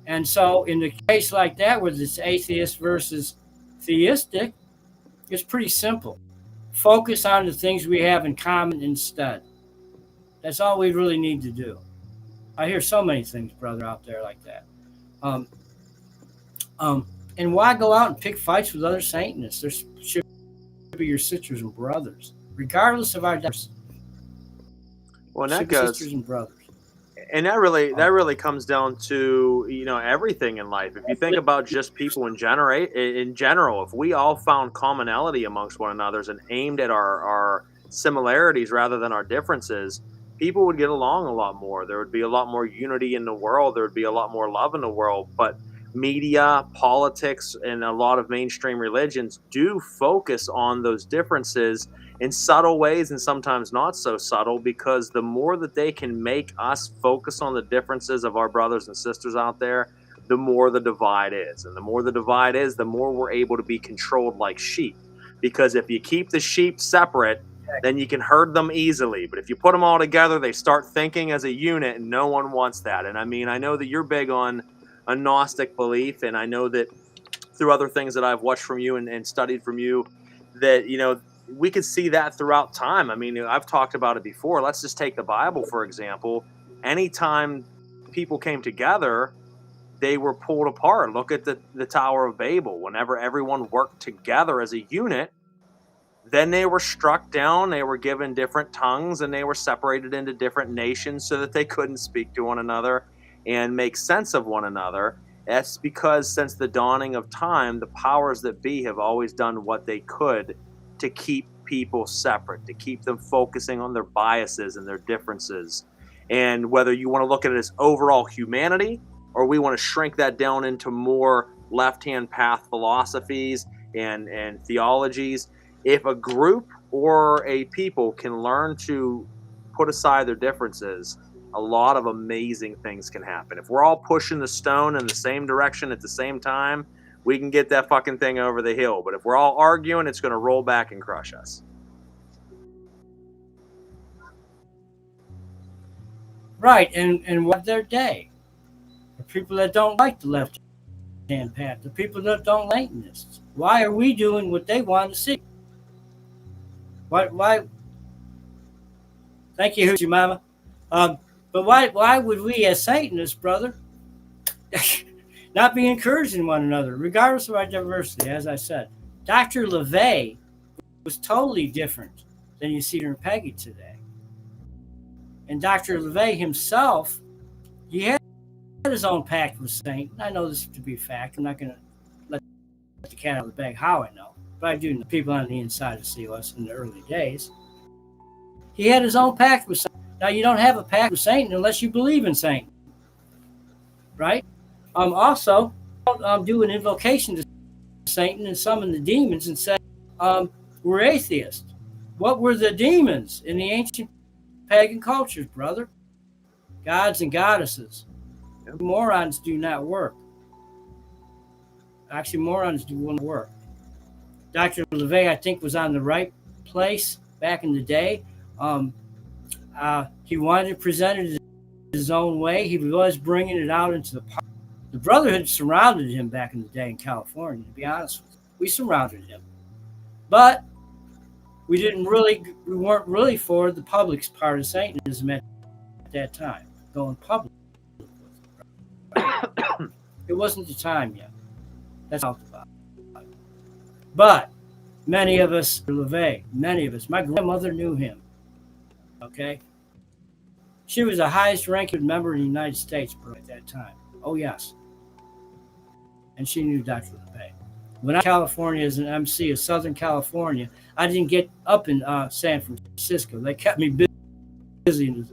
And so in the case like that, where it's atheist versus theistic, it's pretty simple. Focus on the things we have in common instead. That's all we really need to do. I hear so many things, brother, out there like that. And why go out and pick fights with other Satanists? There should be your sisters and brothers, regardless of our diversity. Well, and that goes, sisters and brothers. And that really comes down to, you know, everything in life. If you think about just people in general, if we all found commonality amongst one another and aimed at our similarities rather than our differences, people would get along a lot more. There would be a lot more unity in the world. There would be a lot more love in the world. But media, politics, and a lot of mainstream religions do focus on those differences in subtle ways and sometimes not so subtle, because the more that they can make us focus on the differences of our brothers and sisters out there, the more the divide is. And the more the divide is, the more we're able to be controlled like sheep. Because if you keep the sheep separate, then you can herd them easily. But if you put them all together, they start thinking as a unit, and no one wants that. And I mean, I know that you're big on a Gnostic belief, and I know that through other things that I've watched from you and studied from you, that, you know, we could see that throughout time. I mean, I've talked about it before. Let's just take the Bible, for example. Anytime people came together, they were pulled apart. Look at the Tower of Babel. Whenever everyone worked together as a unit, then they were struck down, they were given different tongues, and they were separated into different nations so that they couldn't speak to one another and make sense of one another. That's because since the dawning of time, the powers that be have always done what they could to keep people separate, to keep them focusing on their biases and their differences. And whether you want to look at it as overall humanity, or we want to shrink that down into more left-hand path philosophies and theologies, if a group or a people can learn to put aside their differences, a lot of amazing things can happen. If we're all pushing the stone in the same direction at the same time, we can get that fucking thing over the hill. But if we're all arguing, it's going to roll back and crush us. Right, and what their day? The people that don't like the left-hand path, the people that don't like this. Why are we doing what they want to see? Why? Thank you, Hoochie Mama. But why would we as Satanists, brother, not be encouraging one another, regardless of our diversity? As I said, Dr. LaVey was totally different than you see in Peggy today. And Dr. LaVey himself, he had his own pact with Satan. I know this to be a fact. I'm not going to let the cat out of the bag how I know. But I do know people on the inside of COS in the early days. He had his own pact with Satan. Now, you don't have a pact with Satan unless you believe in Satan. Right? Also, do an invocation to Satan and summon the demons and say, we're atheists. What were the demons in the ancient pagan cultures, brother. Gods and goddesses. Yep. Morons do not work. Actually, morons do not work. Dr. LeVay, I think, was on the right place back in the day. He wanted to present it his own way. He was bringing it out into the public. The Brotherhood surrounded him back in the day in California, to be honest with you. We surrounded him. But we weren't really for the public's part of Satanism at that time, going public. It wasn't the time yet. That's all about it. But many of us, LeVay, my grandmother knew him. Okay? She was the highest ranking member in the United States at that time. Oh, yes. And she knew Dr. LeVay. When I was in California as an MC of Southern California, I didn't get up in San Francisco. They kept me busy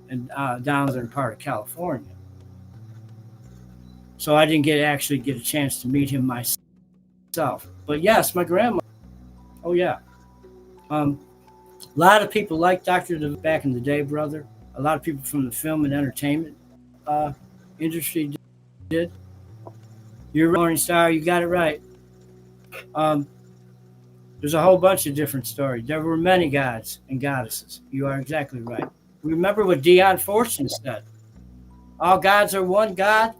in down there part of California. So I didn't actually get a chance to meet him myself. But yes, my grandma. Oh, yeah. A lot of people liked Dr. LeVay back in the day, brother. A lot of people from the film and entertainment industry did. You're right, Morning Star. You got it right. There's a whole bunch of different stories. There were many gods and goddesses. You are exactly right. Remember what Dion Fortune said. All gods are one god.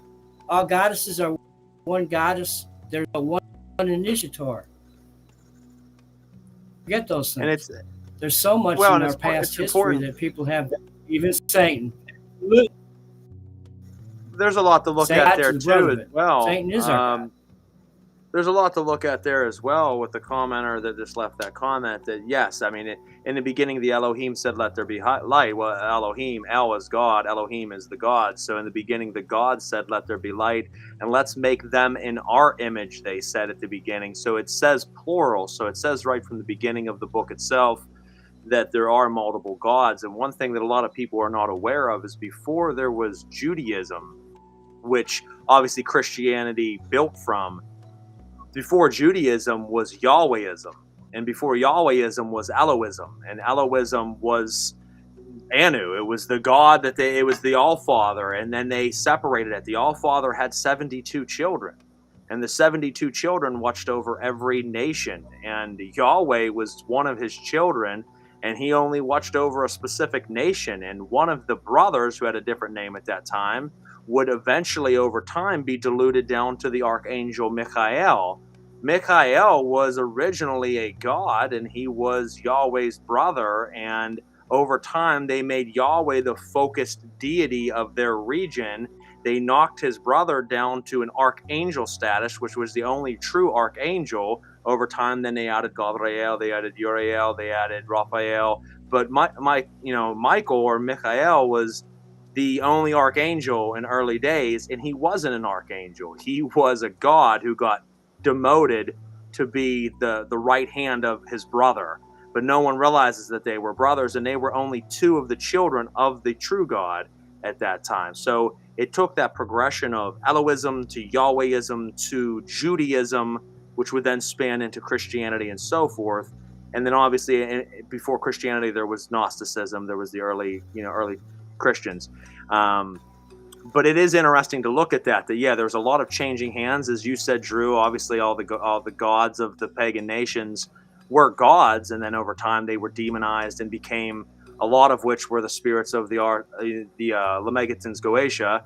All goddesses are one goddess. There's a one initiator. Forget those things. And there's so much in our past history that people have, even Satan. There's a lot to look at there too as well. Satan is our God. There's a lot to look at there as well with the commenter that just left that comment that, yes, I mean, in the beginning, the Elohim said, let there be light. Well, Elohim, El is God, Elohim is the God. So in the beginning, the God said, let there be light, and let's make them in our image, they said at the beginning. So it says plural. So it says right from the beginning of the book itself that there are multiple gods. And one thing that a lot of people are not aware of is before there was Judaism, which obviously Christianity built from, before Judaism was Yahwehism, and before Yahwehism was Elohism, and Elohism was Anu. It was the God it was the All-Father, and then they separated it. The All-Father had 72 children, and the 72 children watched over every nation, and Yahweh was one of his children, and he only watched over a specific nation, and one of the brothers, who had a different name at that time, would eventually over time be diluted down to the archangel Michael. Michael was originally a god, and he was Yahweh's brother, and over time they made Yahweh the focused deity of their region. They knocked his brother down to an archangel status, which was the only true archangel. Over time, then they added Gabriel, they added Uriel, they added Raphael, but Michael or Michael was the only archangel in early days, and he wasn't an archangel. He was a god who got demoted to be the right hand of his brother. But no one realizes that they were brothers, and they were only two of the children of the true God at that time. So it took that progression of Elohism to Yahwehism to Judaism, which would then span into Christianity and so forth. And then obviously before Christianity, there was Gnosticism. There was the early Christians. But it is interesting to look at that yeah, there's a lot of changing hands. As you said, Drew, obviously all the gods of the pagan nations were gods, and then over time they were demonized and became, a lot of which were the spirits of the Lemegetans Goetia.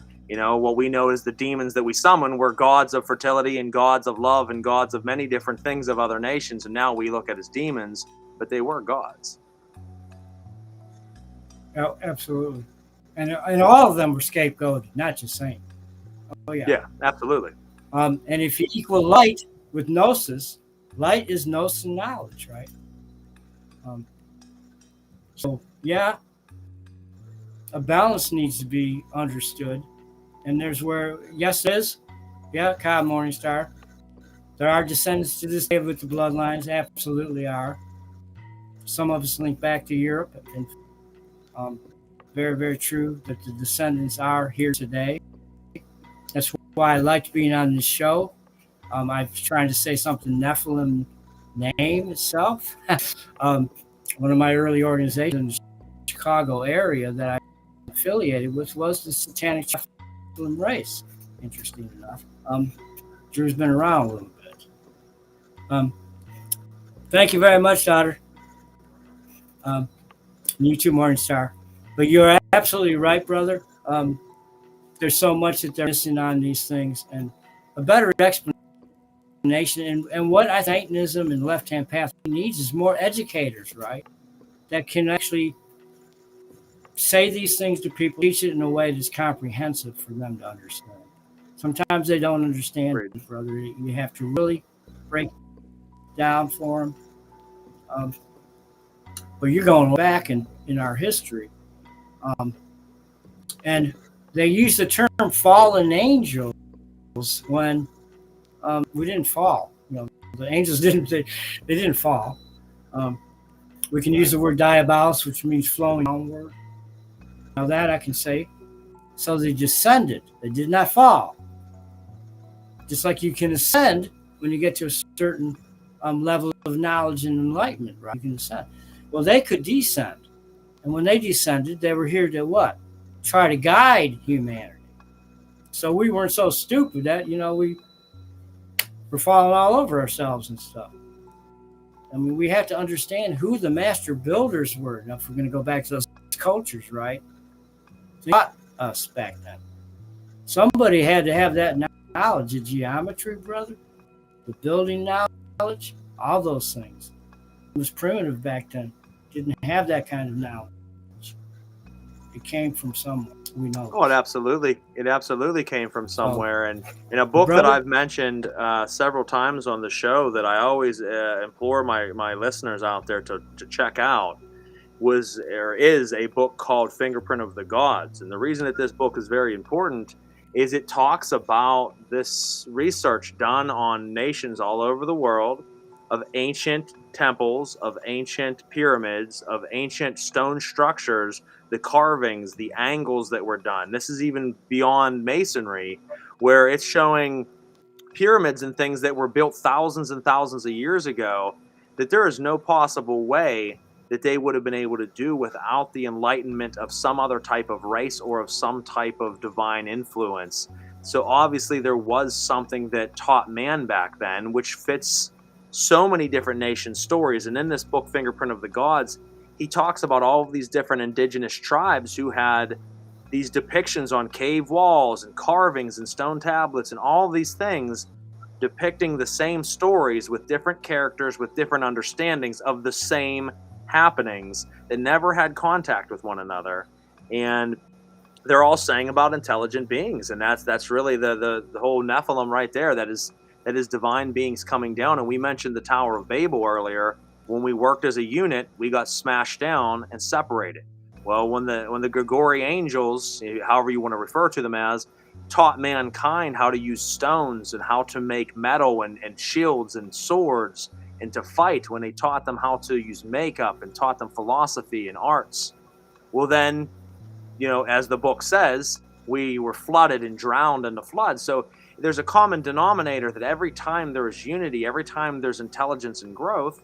What we know as the demons that we summon were gods of fertility and gods of love and gods of many different things of other nations, and now we look at as demons, but they were gods. Oh, absolutely. And all of them were scapegoated, not just Saint. Oh, yeah. Yeah, absolutely. And if you equal light with gnosis, light is gnosis knowledge, right? So, yeah, a balance needs to be understood. And there's where, yes, it is. Yeah, Kyle Morningstar. There are descendants to this day with the bloodlines, absolutely are. Some of us link back to Europe, and very, very true that the descendants are here today. That's why I liked being on this show. I was trying to say something Nephilim name itself. One of my early organizations, Chicago area that I affiliated with was the Satanic race. Interesting enough, Drew's been around a little bit. Thank you very much, daughter. You too, Morningstar. But you're absolutely right, brother. There's so much that they're missing on these things, and a better explanation. And what I think Satanism and left-hand path needs is more educators, right? That can actually say these things to people, teach it in a way that's comprehensive for them to understand. Sometimes they don't understand, brother. You have to really break it down for them. But you're going back in our history. And they use the term fallen angels when we didn't fall. You know, the angels didn't, they didn't fall. We can use the word diabolos, which means flowing downward. Now that I can say. So they descended. They did not fall. Just like you can ascend when you get to a certain level of knowledge and enlightenment, right? You can ascend. Well, they could descend. And when they descended, they were here to what? Try to guide humanity. So we weren't so stupid that, you know, we were falling all over ourselves and stuff. I mean, we have to understand who the master builders were. Now, if we're going to go back to those cultures, right? They taught us back then. Somebody had to have that knowledge of geometry, brother, the building knowledge, all those things. It was primitive back then. Didn't have that kind of knowledge. It came from somewhere. We know. Oh, it absolutely came from somewhere. And in a book that I've mentioned several times on the show that I always implore my listeners out there to check out is a book called Fingerprint of the Gods. And the reason that this book is very important is it talks about this research done on nations all over the world of ancient temples, of ancient pyramids, of ancient stone structures, the carvings, the angles that were done. This is even beyond masonry, where it's showing pyramids and things that were built thousands and thousands of years ago that there is no possible way that they would have been able to do without the enlightenment of some other type of race or of some type of divine influence. So obviously there was something that taught man back then, which fits so many different nation stories. And in this book, Fingerprint of the Gods, he talks about all of these different indigenous tribes who had these depictions on cave walls and carvings and stone tablets and all these things depicting the same stories with different characters, with different understandings of the same happenings that never had contact with one another. And they're all saying about intelligent beings. And that's really the whole Nephilim right there. That is divine beings coming down. And we mentioned the Tower of Babel earlier. When we worked as a unit, we got smashed down and separated. Well, when the Gregorian angels, however you want to refer to them as, taught mankind how to use stones and how to make metal and shields and swords and to fight, when they taught them how to use makeup and taught them philosophy and arts, well then, you know, as the book says, we were flooded and drowned in the flood. So there's a common denominator that every time there is unity, every time there's intelligence and growth,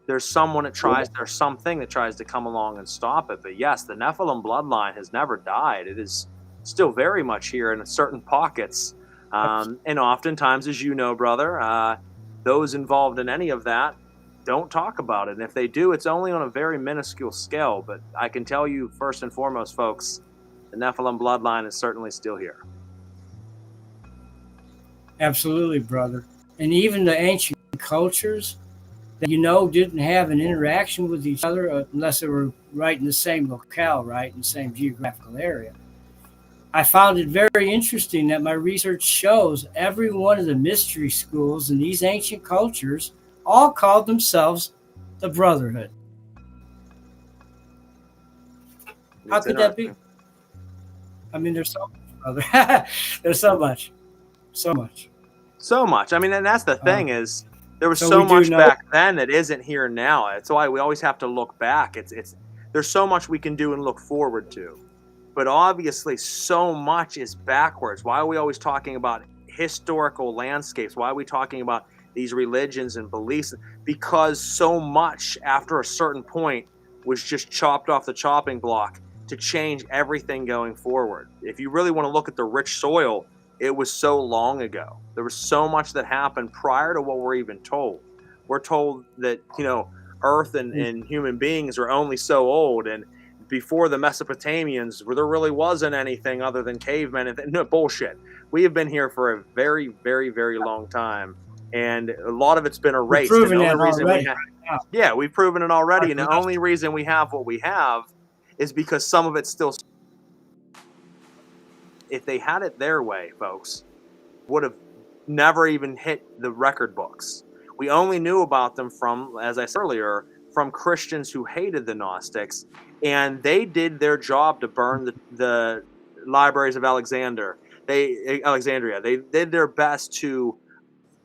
there's something that tries to come along and stop it. But yes, the Nephilim bloodline has never died. It is still very much here in certain pockets. And oftentimes, as you know, brother, those involved in any of that don't talk about it. And if they do, it's only on a very minuscule scale. But I can tell you, first and foremost, folks, the Nephilim bloodline is certainly still here. Absolutely, brother. And even the ancient cultures that, you know, didn't have an interaction with each other unless they were right in the same locale, right, in the same geographical area. I found it very interesting that my research shows every one of the mystery schools in these ancient cultures all called themselves the Brotherhood. How could that be? I mean, there's so much, brother. There's so much. I mean, and that's the thing is, there was so much back then that isn't here now. That's why we always have to look back. There's so much we can do and look forward to. But obviously, so much is backwards. Why are we always talking about historical landscapes? Why are we talking about these religions and beliefs? Because so much, after a certain point, was just chopped off the chopping block to change everything going forward. If you really want to look at the rich soil, it was so long ago. There was so much that happened prior to what we're even told. We're told that, Earth and human beings are only so old, and before the Mesopotamians, where there really wasn't anything other than cavemen. And no bullshit. We have been here for a very, very, very long time, and a lot of it's been erased. We've proven that already. Yeah, we've proven it already, and the only reason we have what we have is because some of it's still. If they had it their way, folks, would have never even hit the record books. We only knew about them from, as I said earlier, from Christians who hated the Gnostics, and they did their job to burn the libraries of Alexandria. They did their best to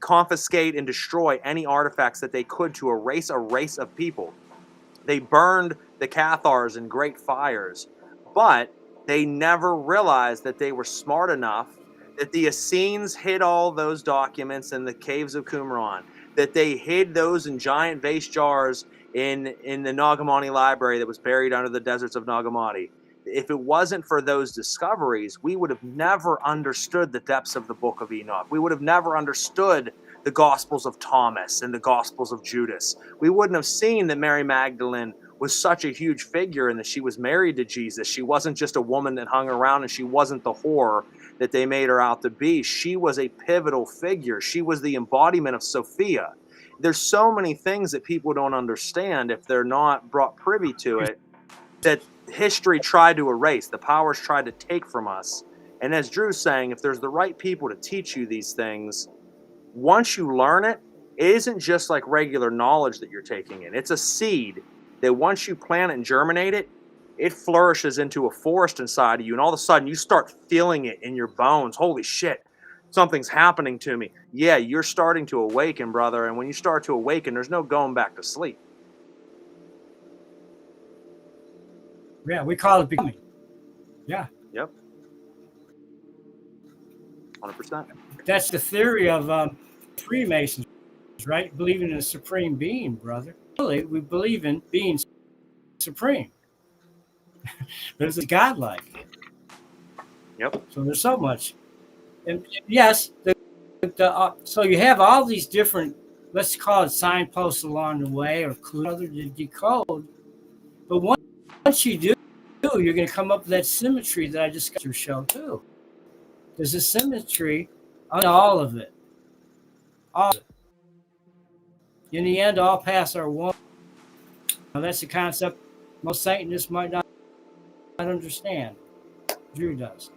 confiscate and destroy any artifacts that they could to erase a race of people. They burned the Cathars in great fires, but they never realized that they were smart enough, that the Essenes hid all those documents in the caves of Qumran, that they hid those in giant vase jars in the Nagamani library that was buried under the deserts of Nagamati. If it wasn't for those discoveries, we would have never understood the depths of the Book of Enoch. We would have never understood the Gospels of Thomas and the Gospels of Judas. We wouldn't have seen that Mary Magdalene was such a huge figure and that she was married to Jesus. She wasn't just a woman that hung around, and she wasn't the whore that they made her out to be. She was a pivotal figure. She was the embodiment of Sophia. There's so many things that people don't understand if they're not brought privy to it, that history tried to erase, the powers tried to take from us. And as Drew's saying, if there's the right people to teach you these things, once you learn it, it isn't just like regular knowledge that you're taking in. It's a seed that once you plant it and germinate it, it flourishes into a forest inside of you, and all of a sudden you start feeling it in your bones. Holy shit, something's happening to me. Yeah, you're starting to awaken, brother, and when you start to awaken, there's no going back to sleep. Yeah, we call it becoming. Yeah. Yep. 100%. That's the theory of Freemasons, right? Believing in a supreme being, brother. Really, we believe in being supreme. This is godlike. Yep. So there's so much. And yes, so you have all these different, let's call it signposts along the way, or clues to decode. But once you do, you're going to come up with that symmetry that I discussed your show too. There's a symmetry on all of it. All of it. In the end, all paths are one. Now that's a concept most Satanists might not understand. Drew does.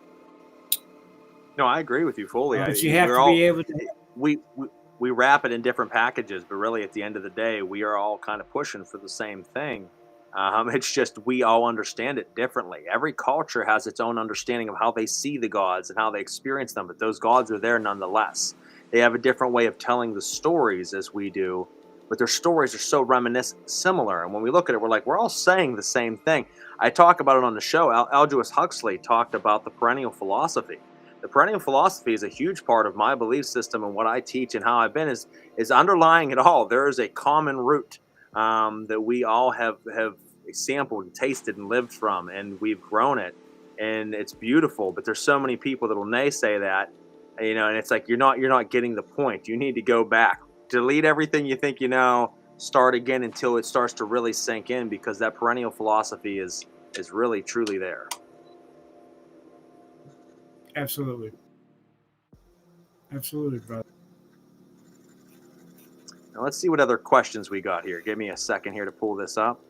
No, I agree with you fully. But you have to be able to. We wrap it in different packages, but really at the end of the day, we are all kind of pushing for the same thing. It's just we all understand it differently. Every culture has its own understanding of how they see the gods and how they experience them, but those gods are there nonetheless. They have a different way of telling the stories as we do, but their stories are so reminiscent, similar. And when we look at it, we're like, we're all saying the same thing. I talk about it on the show. Aldous Huxley talked about the perennial philosophy. The perennial philosophy is a huge part of my belief system, and what I teach and how I've been is underlying it all. There is a common root that we all have sampled and tasted and lived from, and we've grown it, and it's beautiful. But there's so many people that will naysay that, and it's like you're not getting the point. You need to go back, delete everything you think you know, start again until it starts to really sink in, because that perennial philosophy is really truly there. Absolutely, brother. Now let's see what other questions we got here. Give me a second here to pull this up.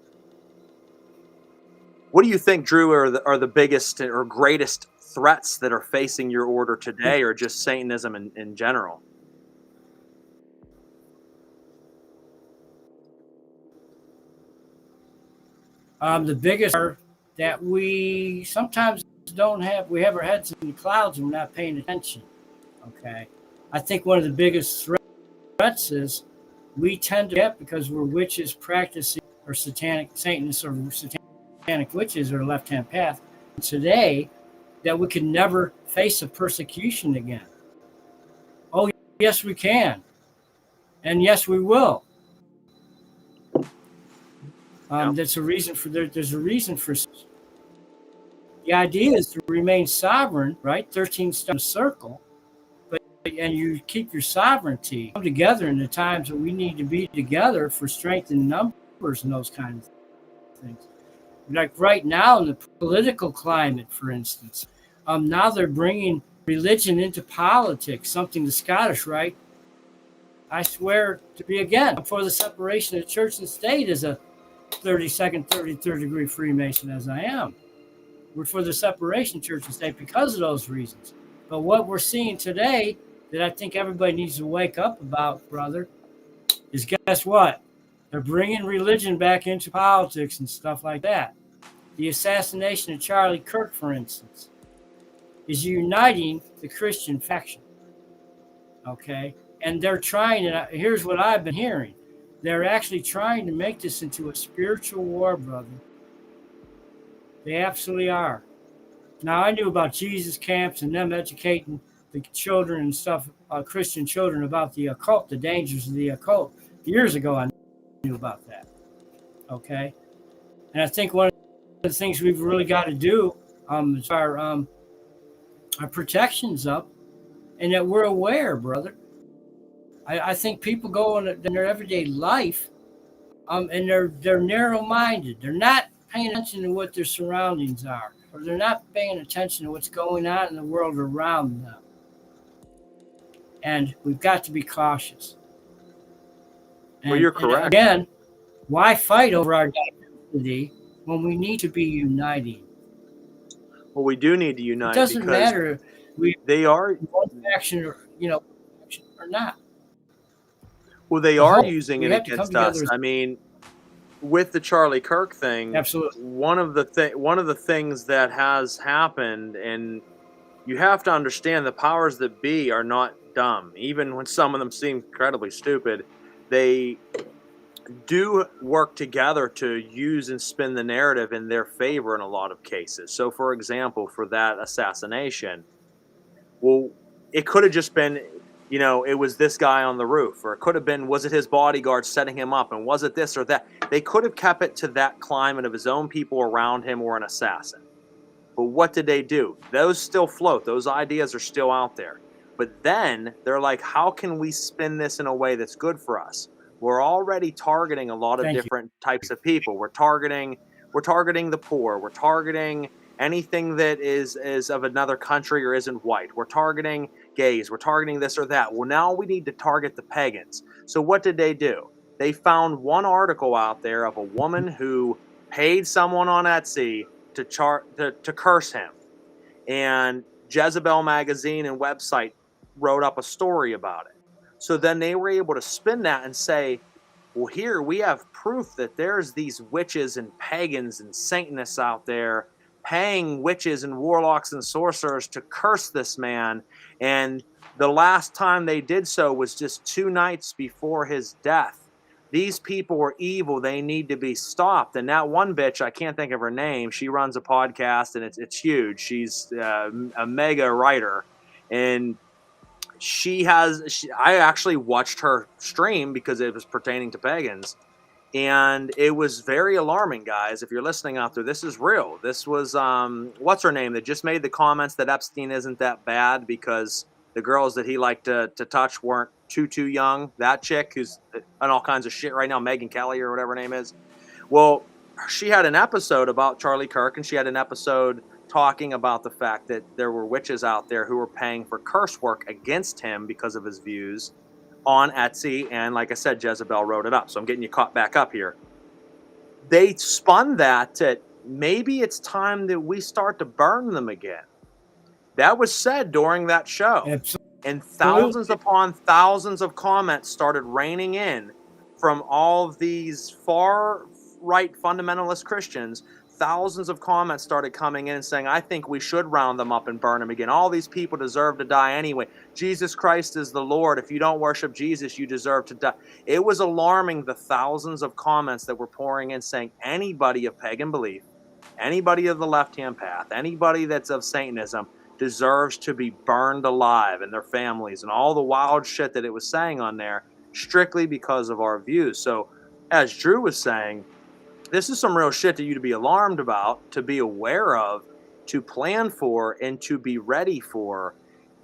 What do you think, Drew, are the biggest or greatest threats that are facing your order today, or just Satanism in general? The biggest are that we sometimes don't have. We have our heads in the clouds and we're not paying attention. Okay, I think one of the biggest threats is we tend to get, because we're witches practicing, or Satanists or satanic witches, or left-hand path today, that we can never face a persecution again. Oh, yes, we can. And yes, we will. That's a reason for there's a reason for. The idea is to remain sovereign, right? 13 stone circle, and you keep your sovereignty. Come together in the times that we need to be together for strength in numbers and those kinds of things. Like right now in the political climate, for instance, now they're bringing religion into politics, something the Scottish Rite, I swear to be again for the separation of church and state as a 32nd, 33rd degree Freemason as I am. We're for the separation of church and state because of those reasons. But what we're seeing today that I think everybody needs to wake up about, brother, is guess what? They're bringing religion back into politics and stuff like that. The assassination of Charlie Kirk, for instance, is uniting the Christian faction. Okay? And they're trying, and here's what I've been hearing. They're actually trying to make this into a spiritual war, brother. They absolutely are. Now, I knew about Jesus camps and them educating the children and stuff, Christian children, about the occult, the dangers of the occult. Years ago, I knew about that. Okay? And I think one of the things we've really got to do is our protections up, and that we're aware, brother. I think people go in their everyday life, and they're narrow-minded. They're not paying attention to what their surroundings are, or they're not paying attention to what's going on in the world around them. And we've got to be cautious. Well, you're correct. And again, why fight over our diversity when we need to be uniting? Well, we do need to unite. It doesn't matter if they are one faction or not. Well, they are using it against us. I mean, with the Charlie Kirk thing, absolutely. One of the things that has happened, and you have to understand, the powers that be are not dumb. Even when some of them seem incredibly stupid, they do work together to use and spin the narrative in their favor in a lot of cases. So, for example, for that assassination, well, it could have just been, it was this guy on the roof, or it could have been, was it his bodyguard setting him up, and was it this or that? They could have kept it to that climate of his own people around him or an assassin. But what did they do? Those still float. Those ideas are still out there. But then they're like, how can we spin this in a way that's good for us? We're already targeting a lot of different types of people. We're targeting the poor. We're targeting anything that is of another country or isn't white. We're targeting gays. We're targeting this or that. Well, now we need to target the pagans. So what did they do? They found one article out there of a woman who paid someone on Etsy to curse him. And Jezebel magazine and website wrote up a story about it. So then they were able to spin that and say, well, here we have proof that there's these witches and pagans and Satanists out there paying witches and warlocks and sorcerers to curse this man. And the last time they did so was just 2 nights before his death. These people are evil. They need to be stopped. And that one bitch, I can't think of her name. She runs a podcast, and it's huge. She's a mega writer. And I actually watched her stream because it was pertaining to pagans. And it was very alarming, guys. If you're listening out there, this is real. This was, what's her name, that just made the comments that Epstein isn't that bad because the girls that he liked to touch weren't too young. That chick who's on all kinds of shit right now, Megan Kelly or whatever her name is. Well, she had an episode about Charlie Kirk, and she had an episode talking about the fact that there were witches out there who were paying for curse work against him because of his views on Etsy. And like I said, Jezebel wrote it up. So I'm getting you caught back up here. They spun that maybe it's time that we start to burn them again. That was said during that show. Absolutely. And thousands upon thousands of comments started raining in from all of these far right fundamentalist Christians. Thousands of comments started coming in saying, I think we should round them up and burn them again. All these people deserve to die anyway. Jesus Christ is the Lord. If you don't worship Jesus, you deserve to die. It was alarming, the thousands of comments that were pouring in saying anybody of pagan belief, anybody of the left-hand path, anybody that's of Satanism deserves to be burned alive, and their families, and all the wild shit that it was saying on there, strictly because of our views. So, as Drew was saying, this is some real shit to you to be alarmed about, to be aware of, to plan for, and to be ready for.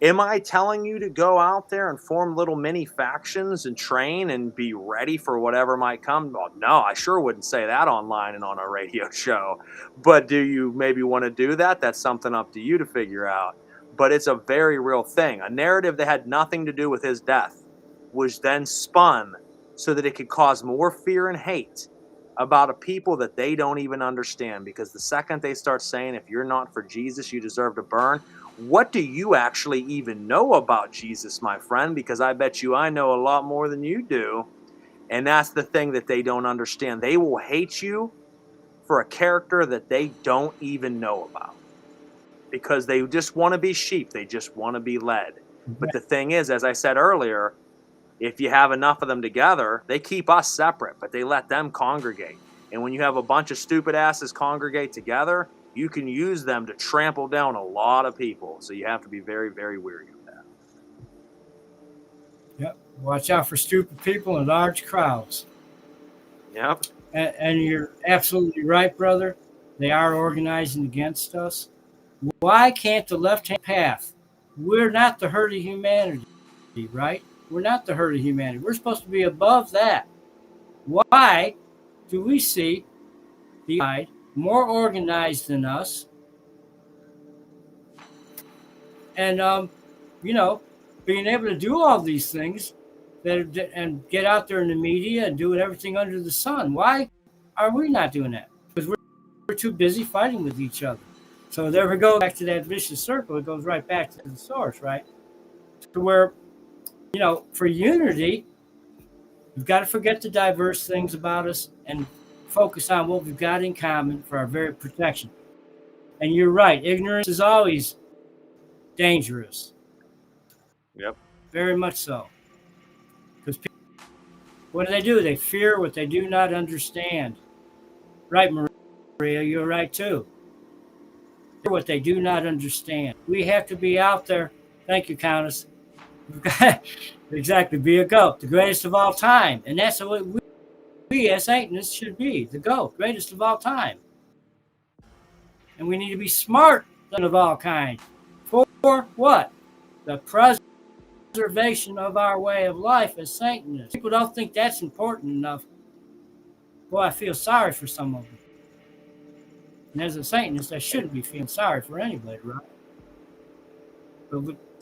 Am I telling you to go out there and form little mini factions and train and be ready for whatever might come? Well, no, I sure wouldn't say that online and on a radio show. But do you maybe want to do that? That's something up to you to figure out. But it's a very real thing. A narrative that had nothing to do with his death was then spun so that it could cause more fear and hate about a people that they don't even understand. Because the second they start saying, if you're not for Jesus, you deserve to burn, what do you actually even know about Jesus, my friend? Because I bet you I know a lot more than you do. And that's the thing that they don't understand. They will hate you for a character that they don't even know about. Because they just want to be sheep. They just want to be led. But the thing is, as I said earlier, if you have enough of them together, they keep us separate, but they let them congregate. And when you have a bunch of stupid asses congregate together, you can use them to trample down a lot of people. So you have to be very, very wary of that. Yep. Watch out for stupid people in large crowds. Yep. And you're absolutely right, brother. They are organizing against us. Why can't the left-hand path? We're not the herd of humanity, right? We're not the herd of humanity. We're supposed to be above that. Why do we see the side more organized than us? And, being able to do all these things and get out there in the media and do everything under the sun. Why are we not doing that? Because we're too busy fighting with each other. So there we go, back to that vicious circle. It goes right back to the source, right? To where, for unity, we've got to forget the diverse things about us and focus on what we've got in common for our very protection. And you're right, ignorance is always dangerous. Yep. Very much so. Because what do? They fear what they do not understand. Right, Maria, you're right too. What they do not understand. We have to be out there. Thank you, Countess. We've got exactly be a goat, the greatest of all time, and that's what we as Satanists should be, the goat, greatest of all time. And we need to be smart of all kinds. For what? The preservation of our way of life as Satanists. People don't think that's important enough. Boy, I feel sorry for some of them. And as a Satanist, I shouldn't be feeling sorry for anybody, right?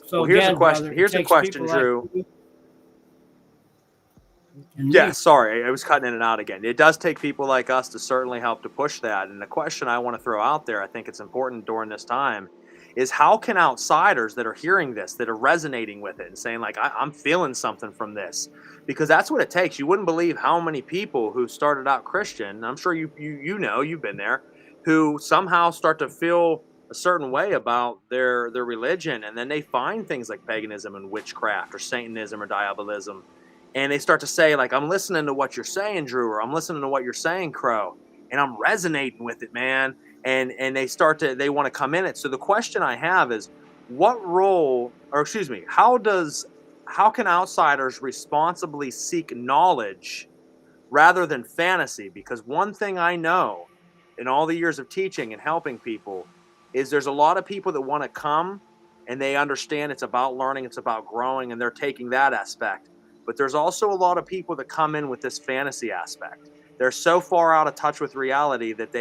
So here's again, a question. brother, Here's a question, Drew. Like yeah, sorry, I was cutting in and out again. It does take people like us to certainly help to push that. And the question I want to throw out there, I think it's important during this time, is how can outsiders that are hearing this, that are resonating with it and saying, like, I'm feeling something from this? Because that's what it takes. You wouldn't believe how many people who started out Christian, I'm sure you've been there, who somehow start to feel a certain way about their religion, and then they find things like paganism and witchcraft or Satanism or diabolism, and they start to say, like, I'm listening to what you're saying, Drew, or I'm listening to what you're saying, Crow, and I'm resonating with it, man. And they want to come in it. So the question I have is, how can outsiders responsibly seek knowledge rather than fantasy? Because one thing I know in all the years of teaching and helping people is there's a lot of people that want to come and they understand it's about learning, it's about growing, and they're taking that aspect. But there's also a lot of people that come in with this fantasy aspect. They're so far out of touch with reality that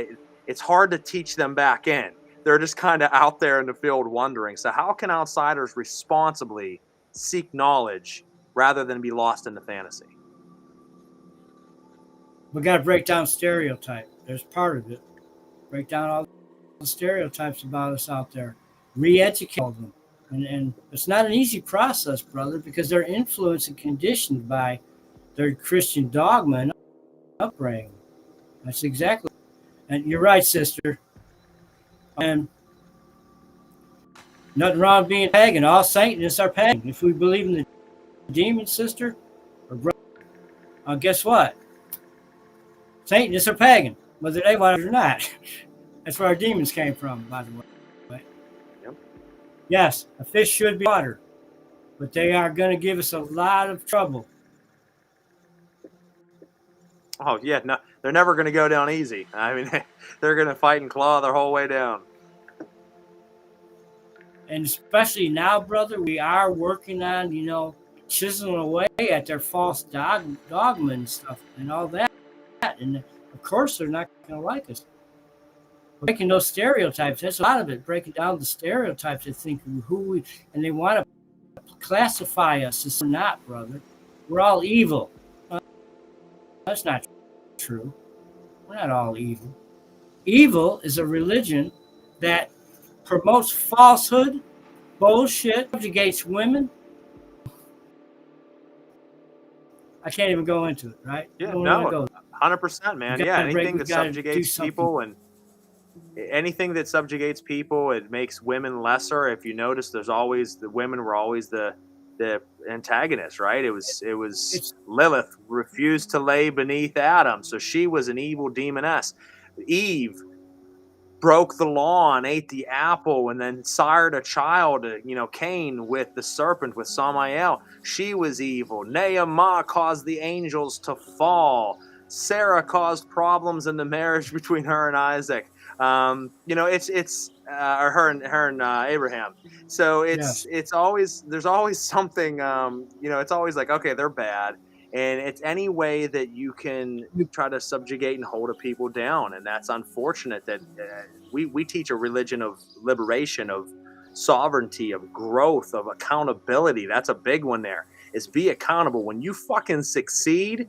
it's hard to teach them back in. They're just kind of out there in the field wondering. So how can outsiders responsibly seek knowledge rather than be lost in the fantasy? We got to break down stereotype. There's part of it. Break down all the stereotypes about us out there. Re-educate them. And it's not an easy process, brother, because they're influenced and conditioned by their Christian dogma and upbringing. That's exactly. And you're right, sister. And nothing wrong with being pagan. All Satanists are pagan. If we believe in the demon, sister, or brother, guess what? Satanists are pagan, whether they want it or not. That's where our demons came from, by the way. Yep. Yes, a fish should be water, but they are going to give us a lot of trouble. Oh, yeah. No, they're never going to go down easy. I mean, they're going to fight and claw their whole way down. And especially now, brother, we are working on, chiseling away at their false dogma and stuff and all that. And of course, they're not going to like us. Breaking those stereotypes, that's a lot of it, breaking down the stereotypes they think and they want to classify us as we're not, brother. We're all evil. That's not true. We're not all evil. Evil is a religion that promotes falsehood, bullshit, subjugates women. I can't even go into it, right? Yeah, no, 100%, man. Yeah, anything that subjugates people and anything that subjugates people, it makes women lesser. If you notice, the women were always the antagonist, right? It was Lilith refused to lay beneath Adam, so she was an evil demoness. Eve broke the law and ate the apple and then sired a child, Cain with the serpent, with Samil. She was evil. Nehemiah caused the angels to fall. Sarah caused problems in the marriage between her and Isaac. It's her and Abraham. So it's always, there's always something, it's always like, okay, they're bad. And it's any way that you can try to subjugate and hold a people down. And that's unfortunate that we teach a religion of liberation, of sovereignty, of growth, of accountability. That's a big one there, is be accountable. When you fucking succeed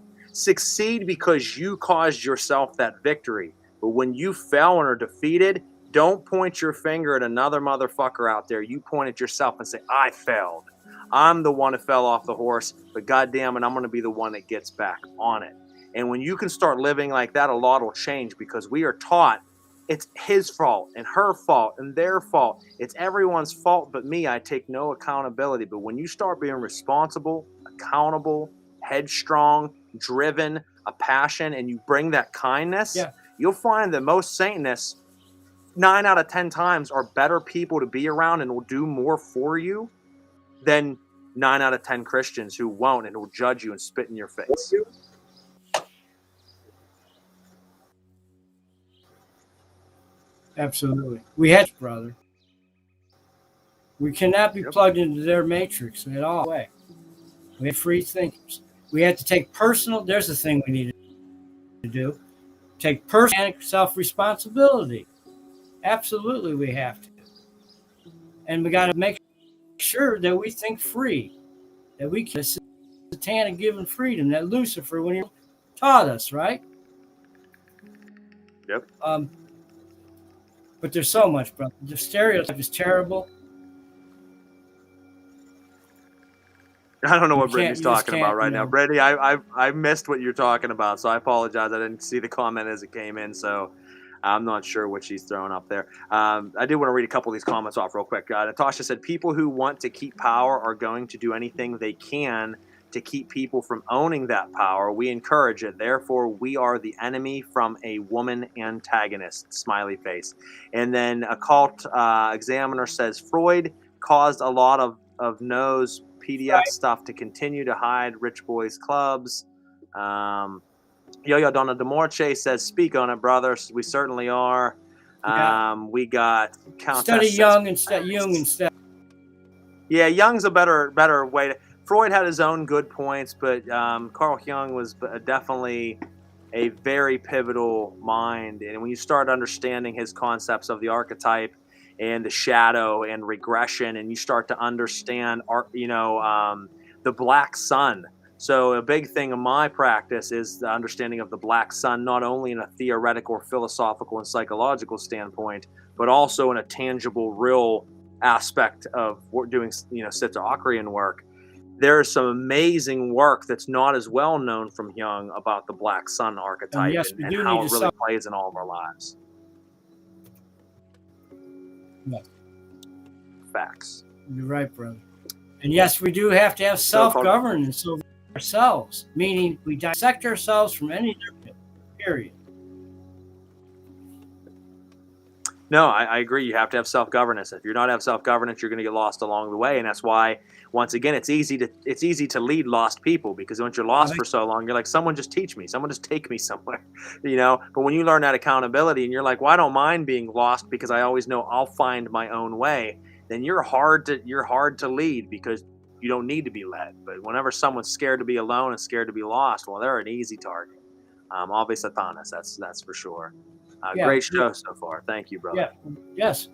because you caused yourself that victory. But when you fail and are defeated, don't point your finger at another motherfucker out there. You point at yourself and say, I failed. I'm the one who fell off the horse, but goddamn it, I'm going to be the one that gets back on it. And when you can start living like that, a lot will change, because we are taught it's his fault and her fault and their fault. It's everyone's fault but me. I take no accountability. But when you start being responsible, accountable, headstrong, driven, a passion, and you bring that kindness, you'll find that most Satanists, 9 out of 10 times, are better people to be around and will do more for you than 9 out of 10 Christians who won't and will judge you and spit in your face. Absolutely. We had, brother. We cannot be plugged into their matrix at all. We have free thinkers. We have to take personal, there's the thing we need to do. Take personal self-responsibility. Absolutely, we have to. And we got to make sure that we think free, that we can satanic given freedom that Lucifer, when he taught us, right? Yep. But there's so much, brother. The stereotype is terrible. I don't know what Brittany's talking about right now. Brittany, I missed what you're talking about, so I apologize. I didn't see the comment as it came in, so I'm not sure what she's throwing up there. I do want to read a couple of these comments off real quick. Natasha said, people who want to keep power are going to do anything they can to keep people from owning that power. We encourage it. Therefore, we are the enemy from a woman antagonist. Smiley face. And then Occult Examiner says, Freud caused a lot of nose PDF stuff to continue to hide rich boys clubs. Yo-Yo Donna DeMorche says, speak on it, brothers. We certainly are. We got Countess. Study Jung instead. Yeah, Jung's a better way to. Freud had his own good points, but Carl Jung was definitely a very pivotal mind. And when you start understanding his concepts of the archetype and the shadow and regression, and you start to understand, the black sun. So a big thing in my practice is the understanding of the black sun, not only in a theoretical or philosophical and psychological standpoint, but also in a tangible, real aspect of doing, Sitter-Ockerean work. There's some amazing work that's not as well known from Jung about the black sun archetype and how it really plays in all of our lives. Yeah. Facts. You're right, brother. And yes, we do have to have self-governance over ourselves, meaning we dissect ourselves from any period. No, I agree. You have to have self-governance. If you're not have self-governance, you're going to get lost along the way, and that's why, once again, it's easy to lead lost people, because once you're lost for so long, you're like, someone just teach me, someone just take me somewhere, you know. But when you learn that accountability, and you're like, well, I don't mind being lost because I always know I'll find my own way, then you're hard to lead, because you don't need to be led. But whenever someone's scared to be alone and scared to be lost, well, they're an easy target. Obviously, Satanas, that's for sure. Great show so far. Thank you, brother. Yeah. Yes.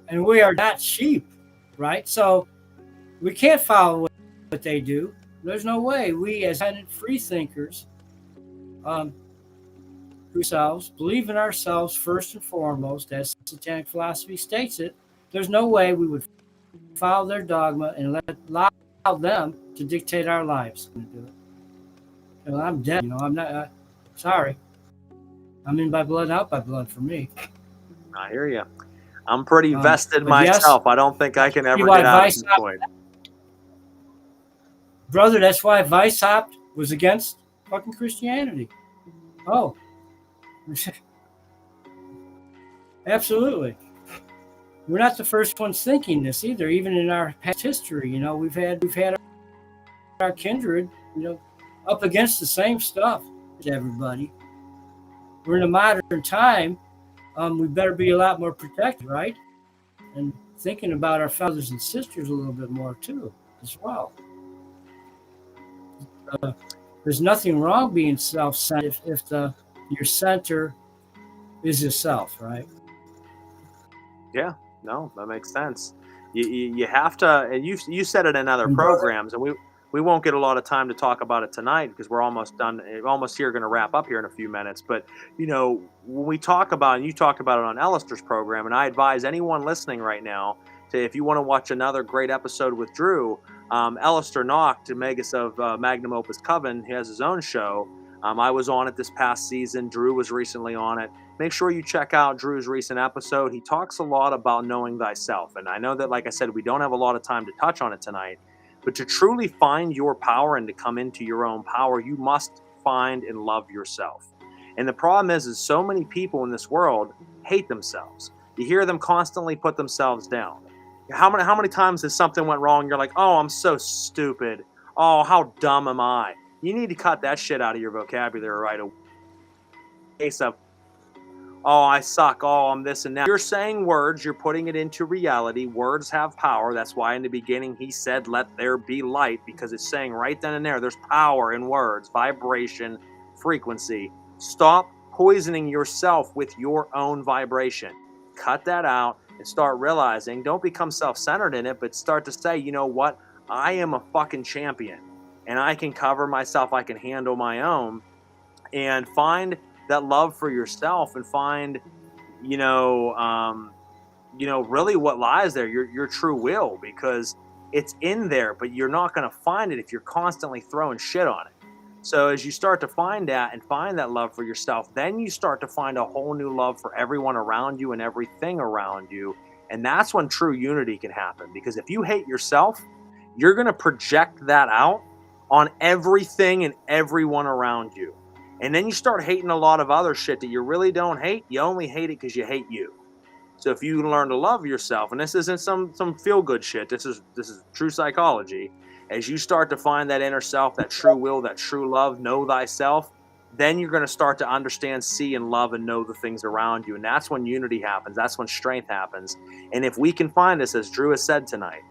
And we are not sheep, right? So we can't follow what they do. There's no way. We, as free thinkers, ourselves, believe in ourselves first and foremost, as Satanic philosophy states it. There's no way we would follow their dogma and allow them to dictate our lives. Well, I'm dead. I'm not. Sorry. I'm in by blood, out by blood for me. I hear you. I'm pretty vested myself. Yes, I don't think I can ever get out of this point. Brother, that's why Weishaupt was against fucking Christianity. Oh. Absolutely. We're not the first ones thinking this either. Even in our past history, we've had our kindred, up against the same stuff as everybody. We're in a modern time. We better be a lot more protected, right? And thinking about our brothers and sisters a little bit more too, as well. There's nothing wrong being self-centered if your center is yourself, right? Yeah, no, that makes sense. You have to, and you said it in other programs, and we won't get a lot of time to talk about it tonight because we're almost done, almost here, going to wrap up here in a few minutes. But, when we talk about, and you talked about it on Alistair's program, and I advise anyone listening right now to, if you want to watch another great episode with Drew, Alistair Nock, to Magus of Magnum Opus Coven, he has his own show. I was on it this past season. Drew was recently on it. Make sure you check out Drew's recent episode. He talks a lot about knowing thyself. And I know that, like I said, we don't have a lot of time to touch on it tonight. But to truly find your power and to come into your own power, you must find and love yourself. And the problem is so many people in this world hate themselves. You hear them constantly put themselves down. How many times has something went wrong? You're like, oh, I'm so stupid. Oh, how dumb am I? You need to cut that shit out of your vocabulary right away. Case of, oh, I suck. Oh, I'm this and that. You're saying words. You're putting it into reality. Words have power. That's why in the beginning he said, let there be light, because it's saying right then and there, there's power in words, vibration, frequency. Stop poisoning yourself with your own vibration. Cut that out and start realizing, don't become self-centered in it, but start to say, you know what? I am a fucking champion and I can cover myself. I can handle my own, and find that love for yourself and find, really what lies there, your true will, because it's in there, but you're not going to find it if you're constantly throwing shit on it. So as you start to find that and find that love for yourself, then you start to find a whole new love for everyone around you and everything around you. And that's when true unity can happen. Because if you hate yourself, you're going to project that out on everything and everyone around you. And then you start hating a lot of other shit that you really don't hate. You only hate it because you hate you. So if you learn to love yourself, and this isn't some feel-good shit, this is true psychology. As you start to find that inner self, that true will, that true love, know thyself, then you're going to start to understand, see, and love and know the things around you. And that's when unity happens. That's when strength happens. And if we can find this, as Drew has said tonight,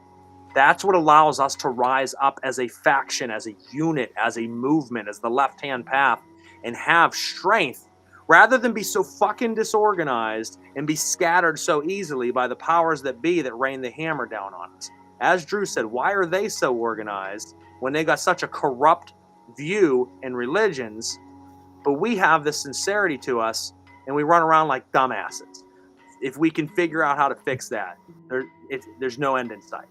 that's what allows us to rise up as a faction, as a unit, as a movement, as the left-hand path, and have strength, rather than be so fucking disorganized and be scattered so easily by the powers that be that rain the hammer down on us. As Drew said, why are they so organized when they got such a corrupt view in religions, but we have this sincerity to us and we run around like dumbasses? If we can figure out how to fix that, there's no end in sight.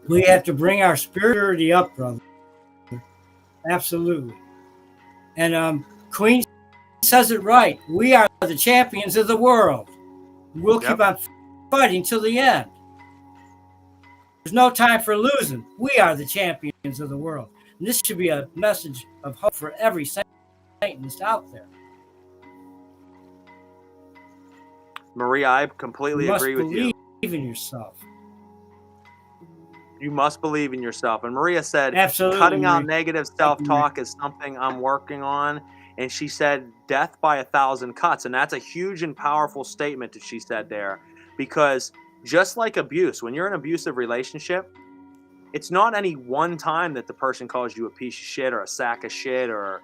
We have to bring our spirituality up, brother. Absolutely. And Queen says it right. We are the champions of the world. We'll keep on fighting till the end. There's no time for losing. We are the champions of the world. And this should be a message of hope for every Satanist out there. Maria, I completely agree with you. You must believe in yourself. You must believe in yourself. And Maria said, Absolutely, cutting out Maria. negative self-talk is something I'm working on. And she said, death by 1,000 cuts. And that's a huge and powerful statement that she said there. Because just like abuse, when you're in an abusive relationship, it's not any one time that the person calls you a piece of shit or a sack of shit or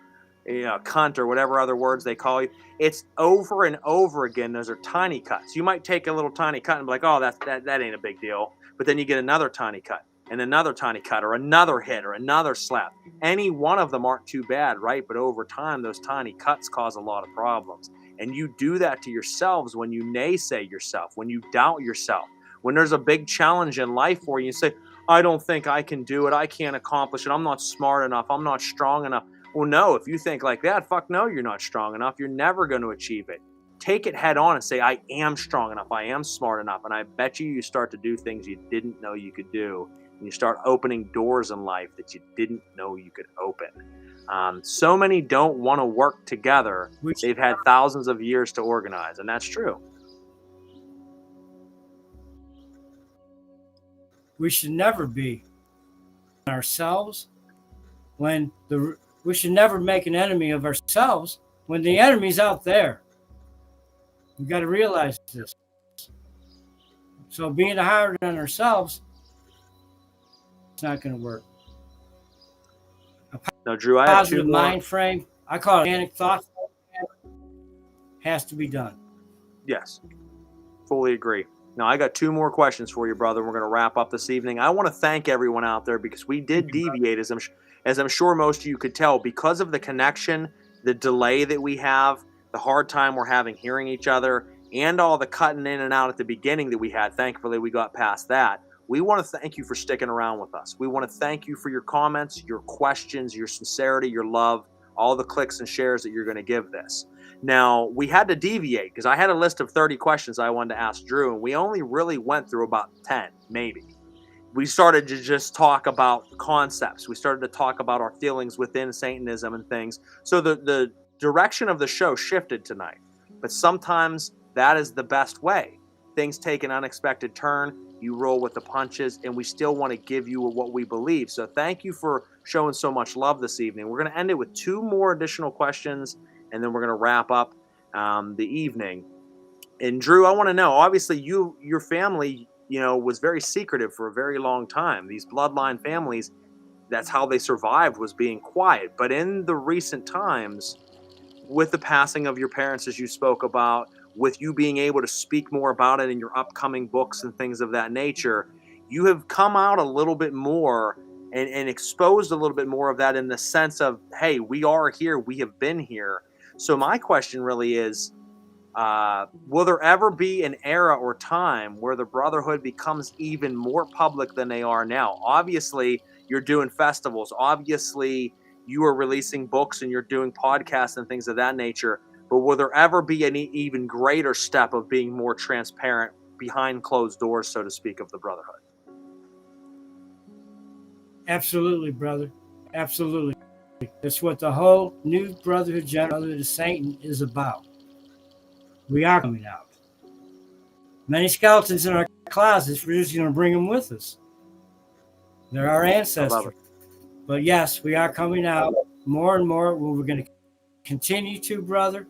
a cunt or whatever other words they call you. It's over and over again. Those are tiny cuts. You might take a little tiny cut and be like, oh, that ain't a big deal. But then you get another tiny cut and another tiny cut or another hit or another slap. Any one of them aren't too bad, right? But over time, those tiny cuts cause a lot of problems. And you do that to yourselves when you naysay yourself, when you doubt yourself, when there's a big challenge in life for you, you say, I don't think I can do it. I can't accomplish it. I'm not smart enough. I'm not strong enough. Well, no, if you think like that, fuck no, you're not strong enough. You're never going to achieve it. Take it head on and say, I am strong enough. I am smart enough. And I bet you start to do things you didn't know you could do. And you start opening doors in life that you didn't know you could open. So many don't want to work together. They've had thousands of years to organize. And that's true. We should never be ourselves when we should never make an enemy of ourselves when the enemy's out there. We've got to realize this. So being hard on ourselves, it's not going to work. No, Drew, I have two more. Mind frame, I call it organic thought, has to be done. Yes, fully agree. Now, I got two more questions for you, brother. We're going to wrap up this evening. I want to thank everyone out there because we did deviate, as I'm sure most of you could tell, because of the connection, the delay that we have, the hard time we're having hearing each other, and all the cutting in and out at the beginning that we had. Thankfully, we got past that. We want to thank you for sticking around with us. We want to thank you for your comments, your questions, your sincerity, your love, all the clicks and shares that you're going to give this. Now, we had to deviate because I had a list of 30 questions I wanted to ask Drew, and we only really went through about 10, maybe. We started to just talk about concepts. We started to talk about our feelings within Satanism and things. So the direction of the show shifted tonight. But sometimes that is the best way. Things take an unexpected turn. You roll with the punches, and we still want to give you what we believe. So thank you for showing so much love this evening. We're going to end it with two more additional questions, and then we're going to wrap up the evening. And Drew, I want to know, obviously your family, was very secretive for a very long time. These bloodline families, that's how they survived, was being quiet. But in the recent times, with the passing of your parents, as you spoke about, with you being able to speak more about it in your upcoming books and things of that nature, you have come out a little bit more and exposed a little bit more of that in the sense of, hey, we are here, we have been here. So my question really is, will there ever be an era or time where the Brotherhood becomes even more public than they are now? Obviously, you're doing festivals. Obviously, you are releasing books and you're doing podcasts and things of that nature. But will there ever be an even greater step of being more transparent behind closed doors, so to speak, of the Brotherhood? Absolutely, brother. Absolutely. That's what the whole new Brotherhood, Brotherhood of Satan is about. We are coming out. Many skeletons in our closets, we're just going to bring them with us. They're our ancestors. But yes, we are coming out more and more. We're going to continue to, brother.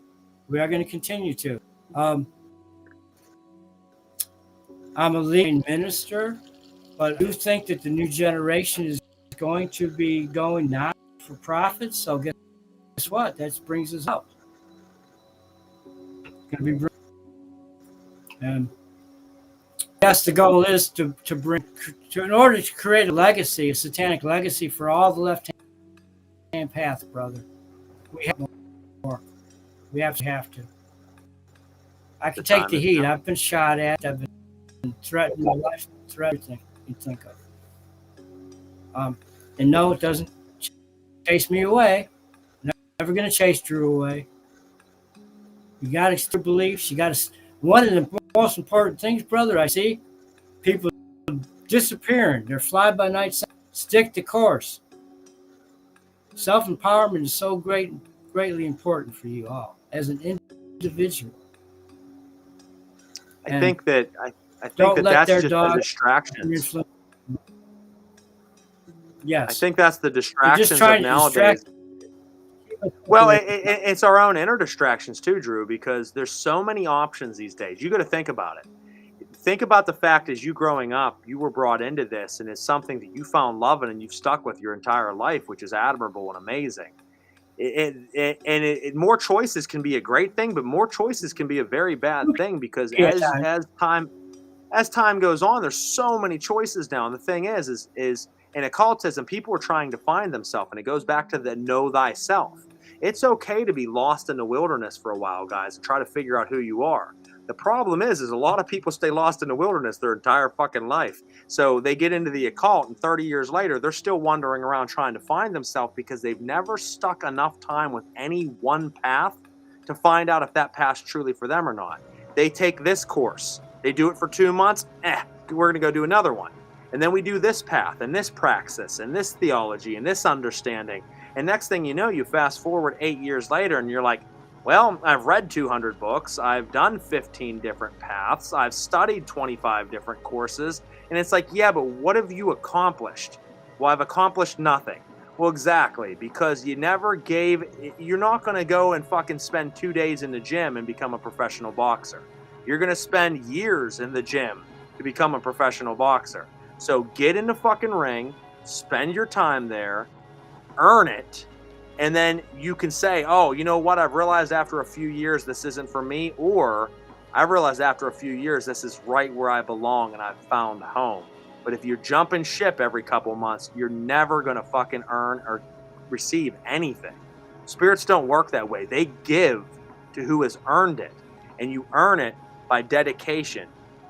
We are going to continue to. I'm a leading minister, but I do think that the new generation is going to be going not for profit. So guess what? That brings us up. Going to be, and yes, the goal is to bring, in order to create a legacy, a satanic legacy for all the left-hand path, brother. We have more. We have to. I can take the heat. I've been shot at. I've been threatened. My life, threatened everything you think of. And no, it doesn't chase me away. Never going to chase Drew away. You got to still believe. You got to. One of the most important things, brother, I see people disappearing. They're fly-by-night. Stick to course. Self-empowerment is so greatly important for you all as an individual. I think that don't let that's their just the dog distractions. Yes. I think that's the They're just distractions trying of to nowadays. distract. Well, it's our own inner distractions too, Drew, because there's so many options these days. You got to think about it. Think about the fact as you growing up, you were brought into this, and it's something that you found love in and you've stuck with your entire life, which is admirable and amazing. More choices can be a great thing, but more choices can be a very bad thing because Yeah, as time goes on, there's so many choices now. And the thing is in occultism, people are trying to find themselves, and it goes back to the know thyself. It's okay to be lost in the wilderness for a while, guys, and try to figure out who you are. The problem is a lot of people stay lost in the wilderness their entire fucking life. So they get into the occult, and 30 years later, they're still wandering around trying to find themselves because they've never stuck enough time with any one path to find out if that path's truly for them or not. They take this course, they do it for 2 months, we're going to go do another one. And then we do this path and this praxis and this theology and this understanding. And next thing you know, you fast forward 8 years later and you're like, well, I've read 200 books, I've done 15 different paths, I've studied 25 different courses, and it's like, yeah, but what have you accomplished? Well, I've accomplished nothing. Well, exactly, because you're not going to go and fucking spend 2 days in the gym and become a professional boxer. You're going to spend years in the gym to become a professional boxer. So get in the fucking ring, spend your time there, earn it, and then you can say, oh, you know what? I've realized after a few years this isn't for me, or I've realized after a few years this is right where I belong and I've found home. But if you're jumping ship every couple months, you're never going to fucking earn or receive anything. Spirits don't work that way. They give to who has earned it, and you earn it by dedication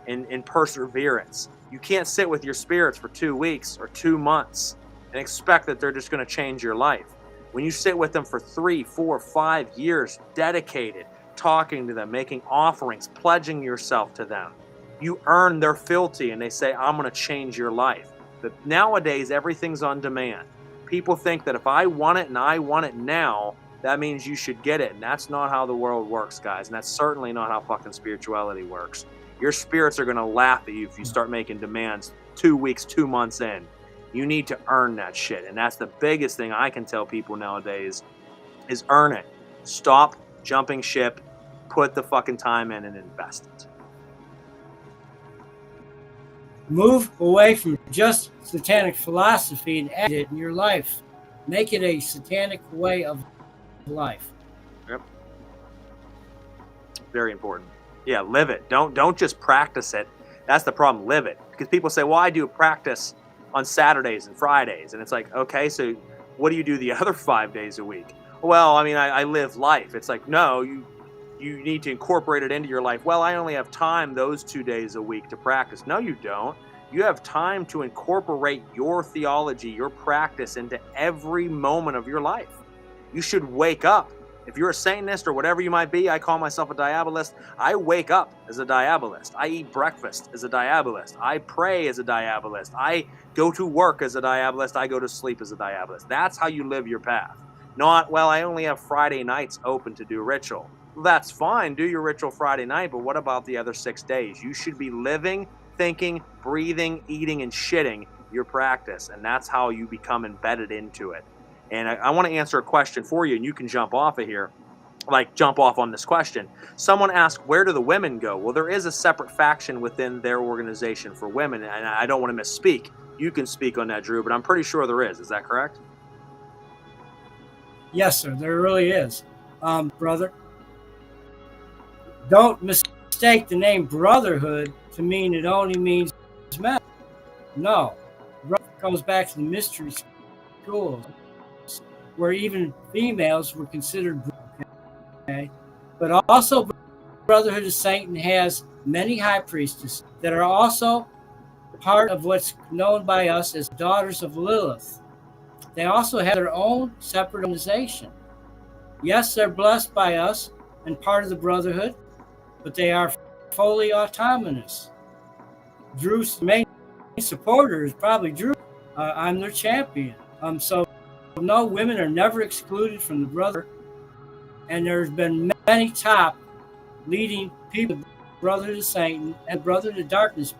and perseverance. You can't sit with your spirits for 2 weeks or 2 months and expect that they're just going to change your life. When you sit with them for 3, 4, 5 years, dedicated, talking to them, making offerings, pledging yourself to them, you earn their fealty and they say, I'm going to change your life. But nowadays, everything's on demand. People think that if I want it and I want it now, that means you should get it. And that's not how the world works, guys. And that's certainly not how fucking spirituality works. Your spirits are going to laugh at you if you start making demands 2 weeks, 2 months in. You need to earn that shit. And that's the biggest thing I can tell people nowadays is earn it. Stop jumping ship. Put the fucking time in and invest it. Move away from just satanic philosophy and add it in your life. Make it a satanic way of life. Yep. Very important. Yeah, live it. Don't just practice it. That's the problem. Live it. Because people say, well, I do practice on Saturdays and Fridays. And it's like, okay, so what do you do the other 5 days a week? Well, I mean, I live life. It's like, no, you need to incorporate it into your life. Well, I only have time those 2 days a week to practice. No, you don't. You have time to incorporate your theology, your practice into every moment of your life. You should wake up. If you're a Satanist or whatever you might be, I call myself a diabolist. I wake up as a diabolist. I eat breakfast as a diabolist. I pray as a diabolist. I go to work as a diabolist. I go to sleep as a diabolist. That's how you live your path. Not, well, I only have Friday nights open to do ritual. That's fine. Do your ritual Friday night, but what about the other 6 days? You should be living, thinking, breathing, eating, and shitting your practice, and that's how you become embedded into it. And I want to answer a question for you, and you can jump off of here, jump off on this question. Someone asked, where do the women go? Well, there is a separate faction within their organization for women, and I don't want to misspeak. You can speak on that, Drew, but I'm pretty sure there is. Is that correct? Yes, sir. There really is. Brother, don't mistake the name Brotherhood to mean it only means men. No. Brotherhood comes back to the mystery schools, where even females were considered, okay? But also Brotherhood of Satan has many high priestesses that are also part of what's known by us as daughters of Lilith. They also have their own separate organization. Yes, they're blessed by us and part of the Brotherhood, but they are fully autonomous. Drew's main supporter is probably Drew. I'm their champion. So no, women are never excluded from the Brotherhood, and there's been many top leading people Brotherhood of Satan and Brotherhood of Darkness,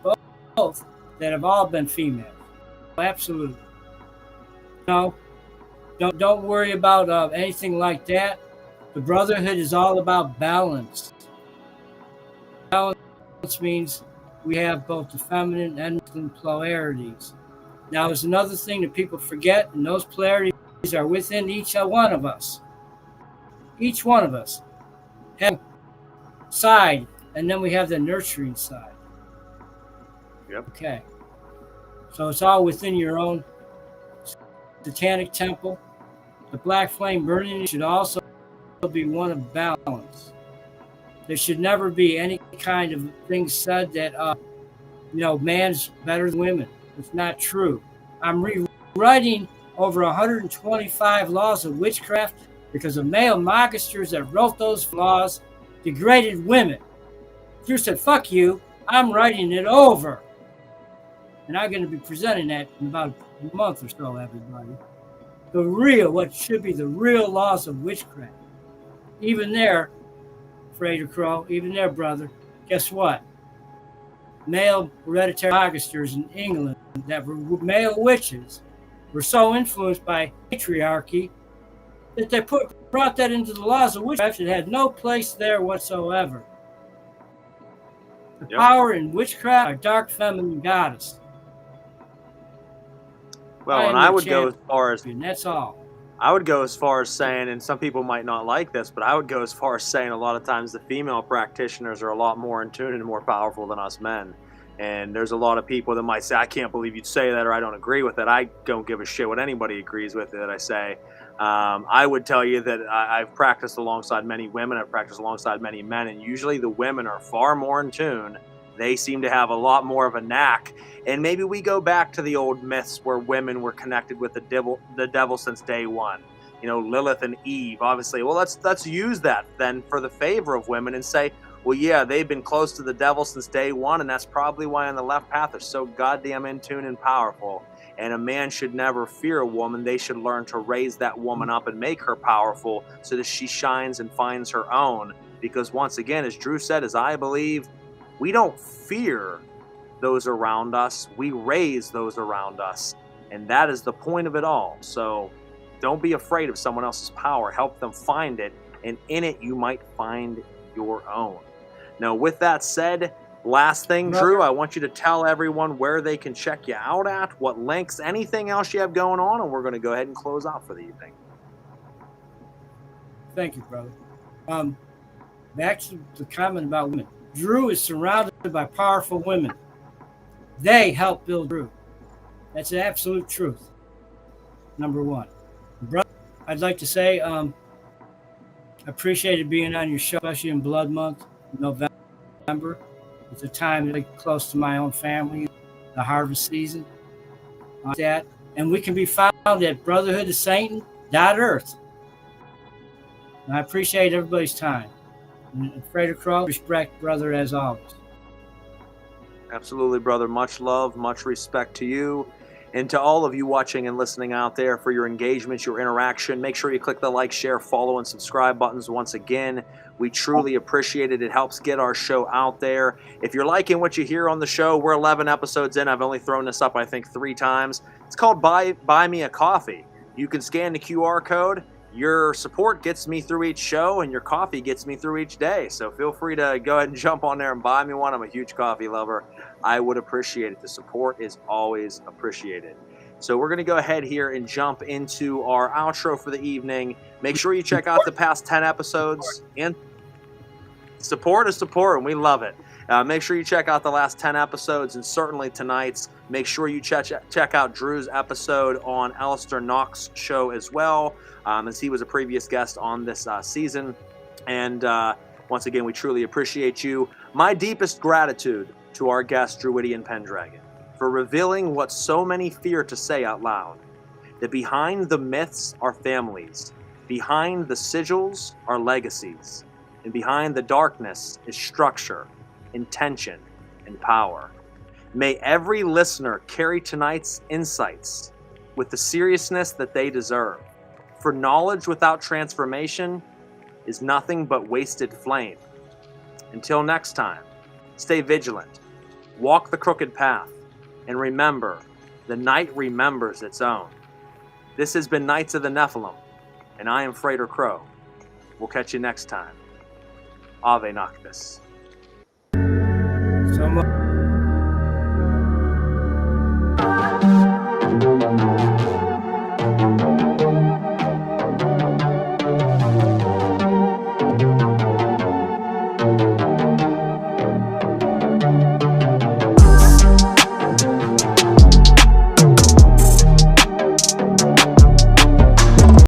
both that have all been female. Absolutely. No, don't worry about anything like that. The Brotherhood is all about balance. Balance means we have both the feminine and masculine polarities. Now, there's another thing that people forget, and those polarities are within each one of us. Each one of us have a side, and then we have the nurturing side. Yep. Okay. So it's all within your own satanic temple. The black flame burning should also be one of balance. There should never be any kind of thing said that, man's better than women. It's not true. I'm rewriting over 125 laws of witchcraft because the male magisters that wrote those laws degraded women. Drew said, fuck you, I'm writing it over. And I'm going to be presenting that in about a month or so, everybody. What should be the real laws of witchcraft. Even there, Frater Crow, even there, brother, guess what? Male hereditary magisters in England that were male witches were so influenced by patriarchy that they brought that into the laws of witchcraft. It had no place there whatsoever. The power in witchcraft are dark feminine goddess. Well, and I would go as far as that's all. I would go as far as saying, and some people might not like this, but I would go as far as saying a lot of times the female practitioners are a lot more in tune and more powerful than us men. And there's a lot of people that might say, I can't believe you'd say that, or I don't agree with it. I don't give a shit what anybody agrees with that I say. I would tell you that I've practiced alongside many women, I've practiced alongside many men, and usually the women are far more in tune. They seem to have a lot more of a knack. And maybe we go back to the old myths where women were connected with the devil since day one. You know, Lilith and Eve, obviously. Well, let's use that then for the favor of women and say, well, yeah, they've been close to the devil since day one, and that's probably why on the left path they're so goddamn in tune and powerful. And a man should never fear a woman. They should learn to raise that woman up and make her powerful so that she shines and finds her own. Because once again, as Drew said, as I believe, we don't fear those around us. We raise those around us. And that is the point of it all. So don't be afraid of someone else's power. Help them find it. And in it, you might find your own. Now, with that said, last thing, Drew, I want you to tell everyone where they can check you out at, what links, anything else you have going on, and we're going to go ahead and close out for the evening. Thank you, brother. Back to the comment about women. Drew is surrounded by powerful women. They help build Drew. That's the absolute truth. Number one. Brother, I'd like to say I appreciated being on your show, especially in Blood Month, November. It's a time really close to my own family, the harvest season. And we can be found at Brotherhood of Satan.earth. And I appreciate everybody's time. And Frater Crow, respect, brother, as always. Absolutely, brother. Much love, much respect to you. And to all of you watching and listening out there for your engagement, your interaction, make sure you click the like, share, follow, and subscribe buttons once again. We truly appreciate it. It helps get our show out there. If you're liking what you hear on the show, we're 11 episodes in. I've only thrown this up, I think, 3 times. It's called Buy Me a Coffee. You can scan the QR code. Your support gets me through each show, and your coffee gets me through each day. So feel free to go ahead and jump on there and buy me one. I'm a huge coffee lover. I would appreciate it. The support is always appreciated. So we're going to go ahead here and jump into our outro for the evening. Make sure you check out the past 10 episodes. And support is support, and we love it. Make sure you check out the last 10 episodes, and certainly tonight's. Make sure you check out Drew's episode on Alistair Knox's show as well, as he was a previous guest on this season. And once again, we truly appreciate you. My deepest gratitude to our guest, Druwydion Pendragon, for revealing what so many fear to say out loud, that behind the myths are families, behind the sigils are legacies, and behind the darkness is structure, intention, and power. May every listener carry tonight's insights with the seriousness that they deserve. For knowledge without transformation is nothing but wasted flame. Until next time, Stay vigilant. Walk the crooked path. And remember, the night remembers its own. This has been Knights of the Nephilim, and I am Freighter Crow. We'll catch you next time. Ave Noctis. So much.